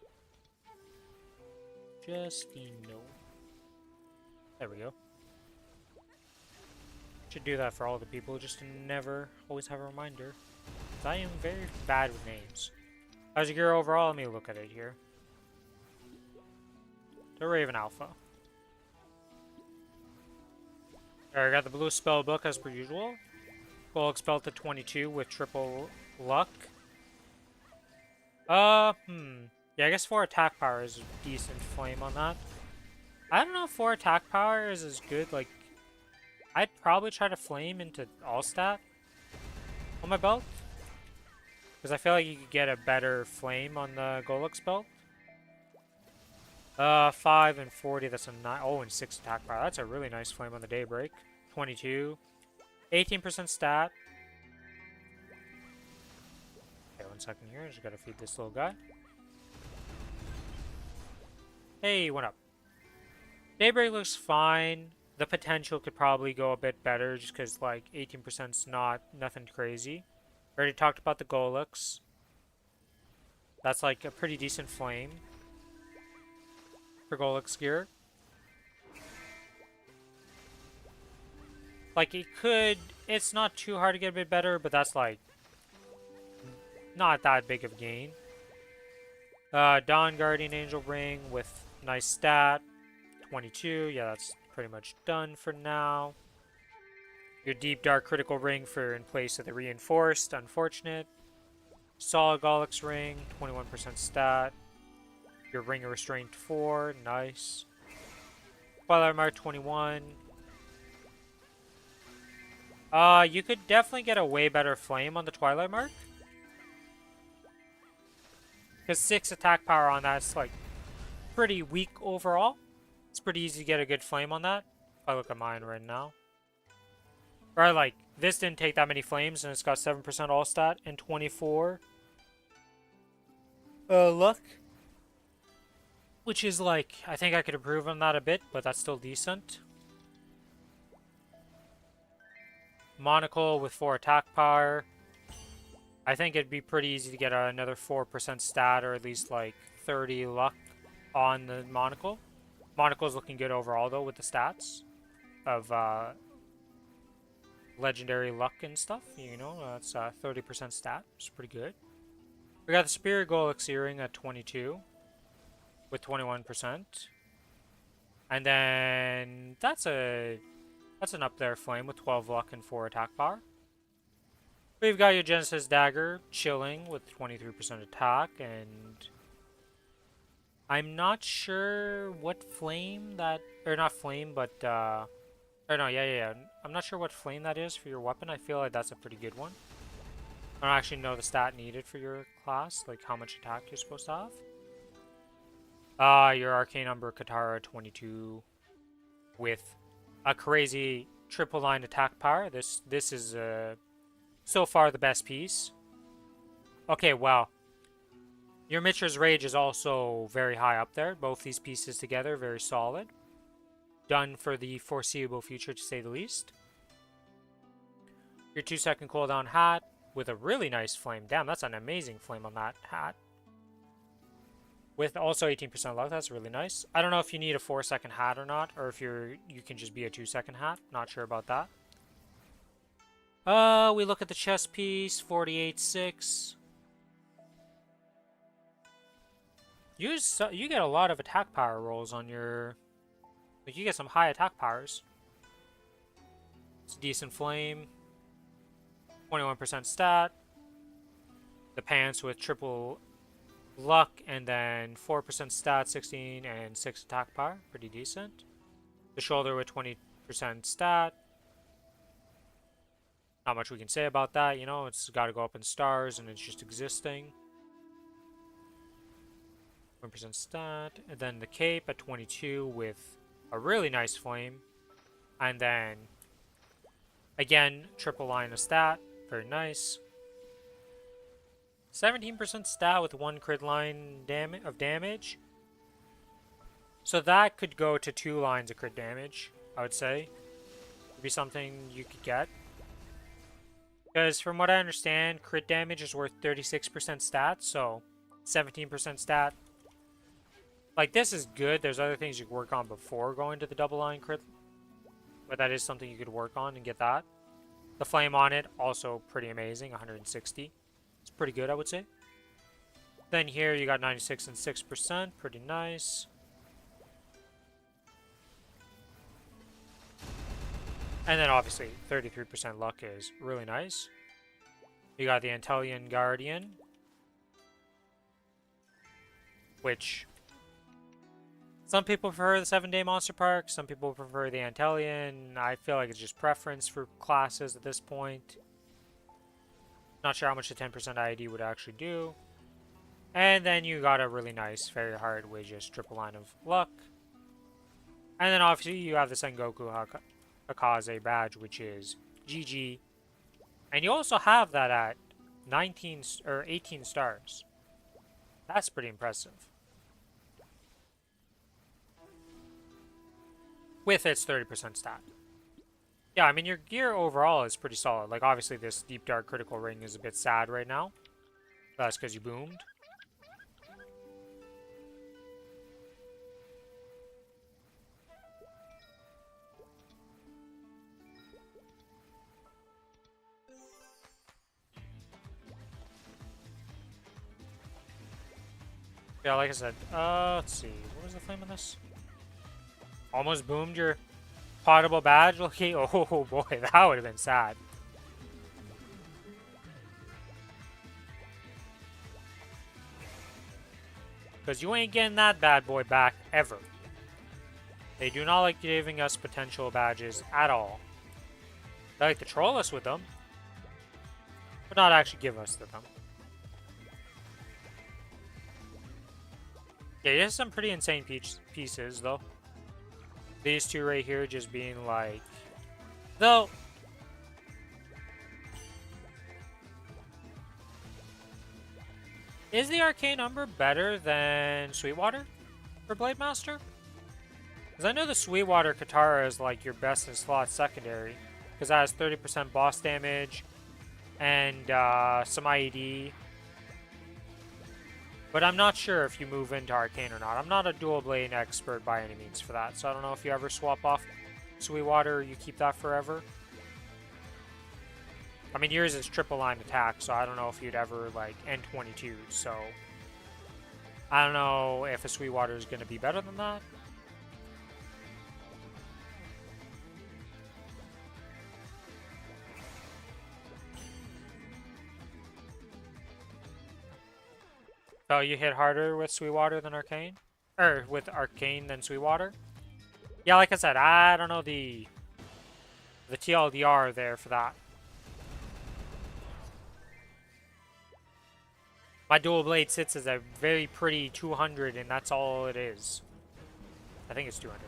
Justino. There we go. Should do that for all the people, just to never always have a reminder. I am very bad with names. How's your gear overall? Let me look at it here. The Raven Alpha. Alright, I got the blue spell book as per usual. Gold spell to 22 with triple luck. Yeah, I guess 4 attack power is a decent flame on that. I don't know if 4 attack power is as good, like... I'd probably try to flame into all stat on my belt. Because I feel like you could get a better flame on the Golux belt. 5 and 40, that's a 9. Oh, and 6 attack power. That's a really nice flame on the Daybreak. 22. 18% stat. Okay, 1 second here. Just gotta feed this little guy. Hey, what up? Daybreak looks fine. The potential could probably go a bit better just because, like, 18%'s nothing crazy. Already talked about the Golux. That's, like, a pretty decent flame for Golux gear. Like, it could... It's not too hard to get a bit better, but that's, like, not that big of a gain. Dawn Guardian Angel Ring with nice stat. 22. Yeah, that's pretty much done for now. Your Deep Dark Critical Ring for in place of the Reinforced. Unfortunate. Solid Gollix Ring. 21% stat. Your Ring of Restraint 4. Nice. Twilight Mark 21. You could definitely get a way better flame on the Twilight Mark. Because 6 attack power on that's like pretty weak overall. It's pretty easy to get a good flame on that. If I look at mine right now. Or like, this didn't take that many flames and it's got 7% all stat and 24 luck. Which is like, I think I could improve on that a bit, but that's still decent. Monocle with 4 attack power. I think it'd be pretty easy to get another 4% stat or at least like 30 luck on the Monocle. Monocle's looking good overall though with the stats of legendary luck and stuff. You know, that's 30% stat. It's pretty good. We got the Spirit Golix Earring at 22 with 21%. And then that's an up there flame with 12 luck and 4 attack power. We've got your Genesis Dagger chilling with 23% attack, and I'm not sure what flame that, or not flame, but or no, yeah. I'm not sure what flame that is for your weapon. I feel like that's a pretty good one. I don't actually know the stat needed for your class, like how much attack you're supposed to have. Your Arcane Umber Katara 22 with a crazy triple line attack power. This is so far the best piece. Okay, wow. Your Mitra's Rage is also very high up there. Both these pieces together, very solid. Done for the foreseeable future, to say the least. Your 2-second cooldown hat with a really nice flame. Damn, that's an amazing flame on that hat. With also 18% luck, that's really nice. I don't know if you need a 4-second hat or not, or if you can just be a 2-second hat. Not sure about that. We look at the chest piece, 48.6. You get a lot of attack power rolls on your... Like, you get some high attack powers. It's a decent flame. 21% stat. The pants with triple luck, and then 4% stat, 16, and 6 attack power. Pretty decent. The shoulder with 20% stat. Not much we can say about that, you know, it's got to go up in stars and it's just existing. 1% stat, and then the cape at 22 with a really nice flame. And then, again, triple line of stat, very nice. 17% stat with 1 crit line of damage. So that could go to 2 lines of crit damage, I would say. Would be something you could get. Because from what I understand, crit damage is worth 36% stat, so 17% stat. Like, this is good. There's other things you can work on before going to the double line crit. But that is something you could work on and get that. The flame on it, also pretty amazing, 160. It's pretty good, I would say. Then here you got 96 and 6%, pretty nice. And then obviously 33% luck is really nice. You got the Antelian Guardian, which some people prefer the 7-day Monster Park, some people prefer the Antelian. I feel like it's just preference for classes at this point. Not sure how much the 10% ID would actually do. And then you got a really nice Fairy Heart with just triple line of luck. And then obviously you have the Sengoku Akaze badge, which is GG. And you also have that at 19 or 18 stars. That's pretty impressive. With its 30% stat. Yeah, I mean, your gear overall is pretty solid. Like, obviously this Deep Dark Critical Ring is a bit sad right now. That's because you boomed. Yeah, like I said, let's see. What was the flame on this? Almost boomed your potable badge. Okay, oh boy, that would have been sad. Because you ain't getting that bad boy back ever. They do not like giving us potential badges at all. They like to troll us with them, but not actually give us them. Yeah, he has some pretty insane pieces, though. These two right here just being like... Though... Is the Arcane Umber better than Sweetwater for Blade Master? Because I know the Sweetwater Katara is like your best in slot secondary. Because that has 30% boss damage and some IED. But I'm not sure if you move into Arcane or not. I'm not a dual blade expert by any means for that. So I don't know if you ever swap off Sweetwater or you keep that forever. I mean, yours is triple line attack, so I don't know if you'd ever, like, N22, so... I don't know if a Sweetwater is going to be better than that. So you hit harder with Sweetwater than Arcane? Or with Arcane than Sweetwater? Yeah, like I said, I don't know the TLDR there for that. My dual blade sits as a very pretty 200, and that's all it is. I think it's 200.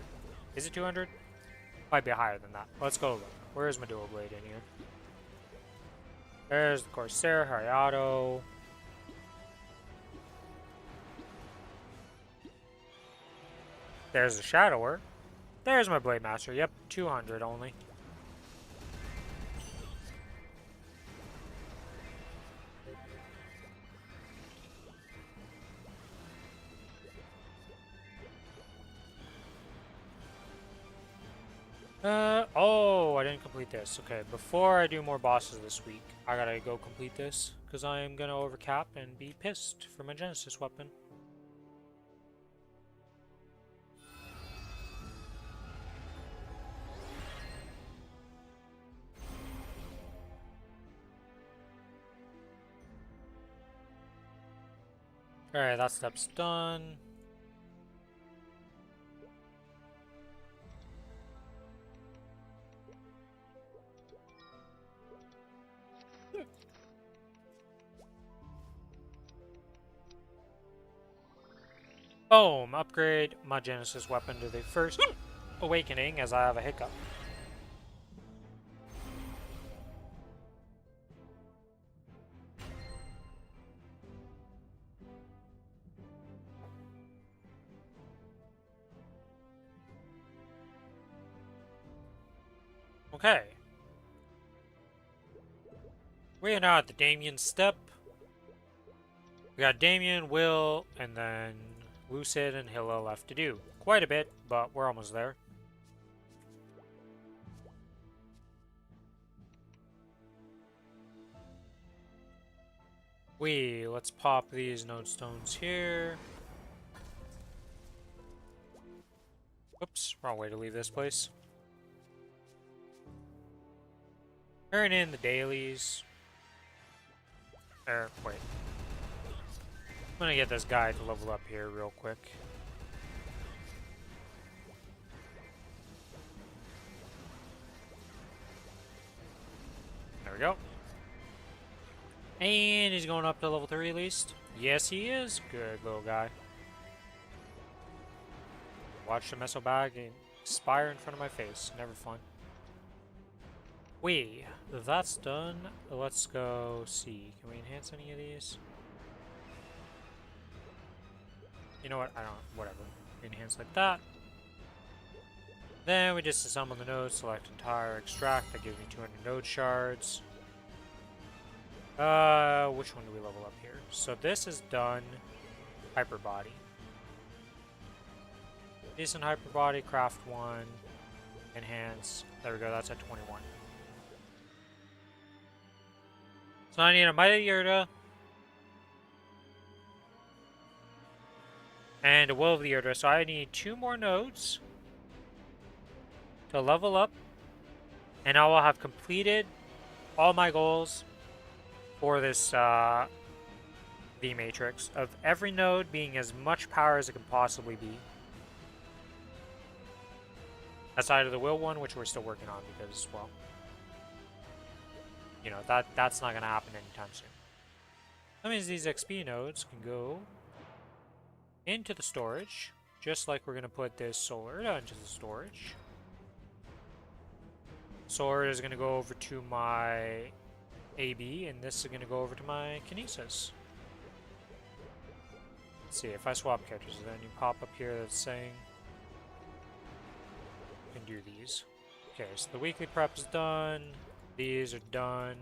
Is it 200? Might be higher than that. Let's go look. Where's my dual blade in here? There's the Corsair, Hayato. There's the Shadower. There's my Blade Master. Yep, 200 only. Oh, I didn't complete this. Okay, before I do more bosses this week, I gotta go complete this, because I am gonna overcap and be pissed for my Genesis weapon. Alright, that step's done. Boom! Upgrade my Genesis weapon to the first awakening as I have a hiccup. Okay. We are now at the Damien step. We got Damien, Will, and then Lucid and Hilla left to do. Quite a bit, but we're almost there. Let's pop these node stones here. Whoops, wrong way to leave this place. Turn in the dailies. Wait. I'm gonna get this guy to level up here real quick. There we go. And he's going up to level 3 at least. Yes, he is. Good little guy. Watch the meso bag expire in front of my face. Never fun. That's done. Let's go see. Can we enhance any of these? You know what? I don't. Whatever. Enhance like that. Then we disassemble the nodes, select entire, extract. That gives me 200 node shards. Which one do we level up here? So this is done. Hyper body. Decent hyper body. Craft 1. Enhance. There we go. That's at 21. So I need a Mighty Yurta. and a Will of the Earth. So I need 2 more nodes to level up, and I will have completed all my goals for this V matrix of every node being as much power as it can possibly be. Aside of the Will one, which we're still working on because, well, you know, that's not going to happen anytime soon. That means these XP nodes can go into the storage, just like we're going to put this solar into the storage. Solar is going to go over to my AB, and this is going to go over to my Kinesis. Let's see, if I swap characters, is there any pop-up here that's saying you can do these? Okay, so the weekly prep is done. These are done.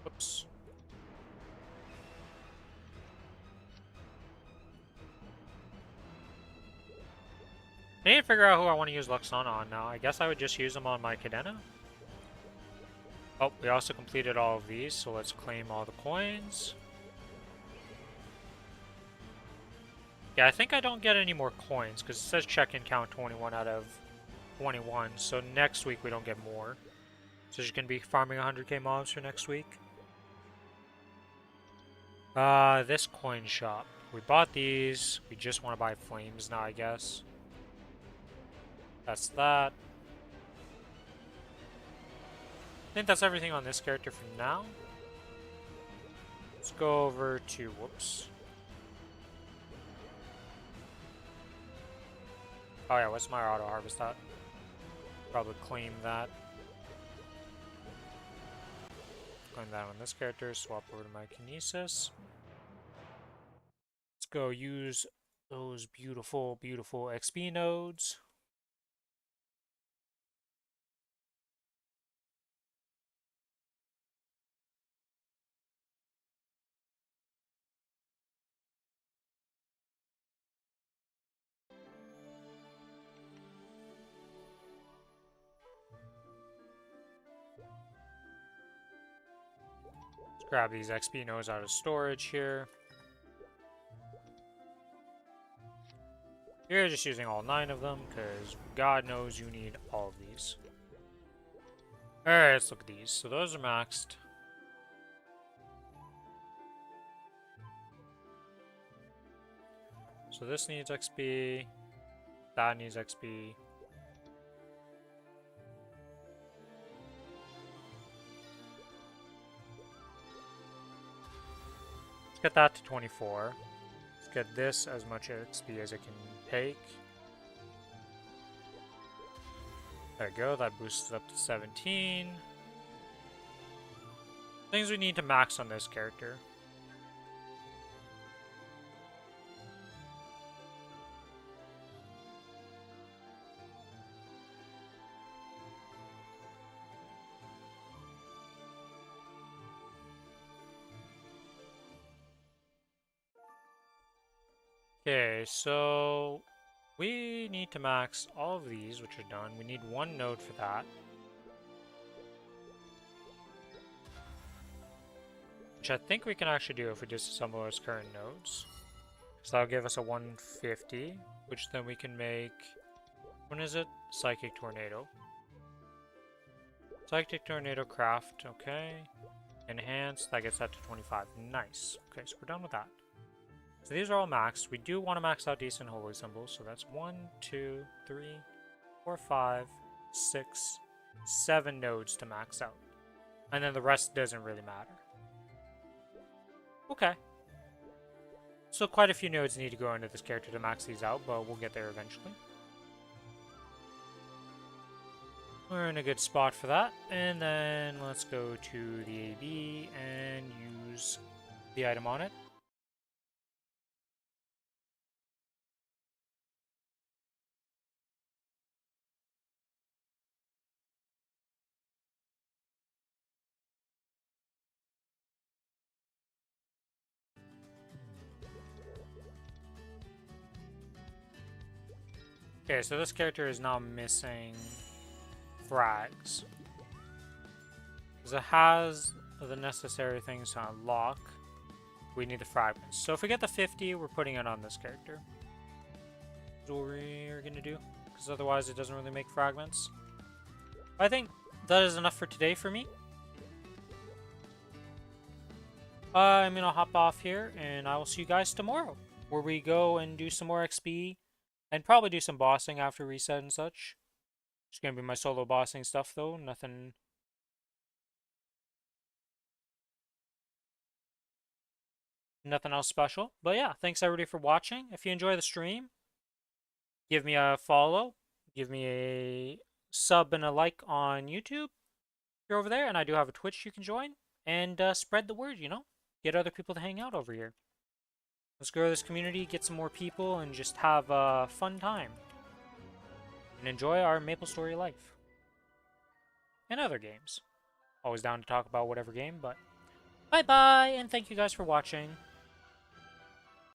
Oops. I need to figure out who I want to use Luxana on now. I guess I would just use them on my Cadena. Oh, we also completed all of these, so let's claim all the coins. Yeah, I think I don't get any more coins, because it says check-in count 21 out of 21, so next week we don't get more. So you're going to be farming 100k mobs for next week. This coin shop. We bought these, we just want to buy flames now, I guess. That's that. I think that's everything on this character for now. Let's go over to, whoops. Oh yeah, what's my auto harvest at? Probably claim that. Claim that on this character, swap over to my Kinesis. Let's go use those beautiful, beautiful XP nodes. Let's grab these XP nodes out of storage here. You're just using all 9 of them, because God knows you need all of these. Alright, let's look at these. So those are maxed. So this needs XP. That needs XP. Let's get that to 24. Let's get this as much XP as it can take. There we go, that boosts up to 17. Things we need to max on this character. Okay, so we need to max all of these, which are done. We need 1 node for that. Which I think we can actually do if we disassemble those current nodes. So that'll give us a 150, which then we can make... When is it? Psychic Tornado. Psychic Tornado craft, okay. Enhance, that gets that to 25. Nice. Okay, so we're done with that. So these are all maxed. We do want to max out decent holy symbols. So that's 1, 2, 3, 4, 5, 6, 7 nodes to max out. And then the rest doesn't really matter. Okay. So quite a few nodes need to go into this character to max these out, but we'll get there eventually. We're in a good spot for that. And then let's go to the AB and use the item on it. Okay, so this character is now missing frags. Because it has the necessary things to unlock. we need the fragments. So if we get the 50, we're putting it on this character. That's what we're gonna do, because otherwise it doesn't really make fragments. I think that is enough for today for me. I'm gonna hop off here, and I will see you guys tomorrow, where we go and do some more XP, and probably do some bossing after reset and such. It's gonna be my solo bossing stuff though, nothing else special. But yeah, thanks everybody for watching. If you enjoy the stream, give me a follow, give me a sub and a like on YouTube if you're over there, and I do have a Twitch you can join, and spread the word, you know? Get other people to hang out over here. Let's grow this community, get some more people, and just have a fun time. And enjoy our Maplestory life. And other games. Always down to talk about whatever game, but bye-bye, and thank you guys for watching.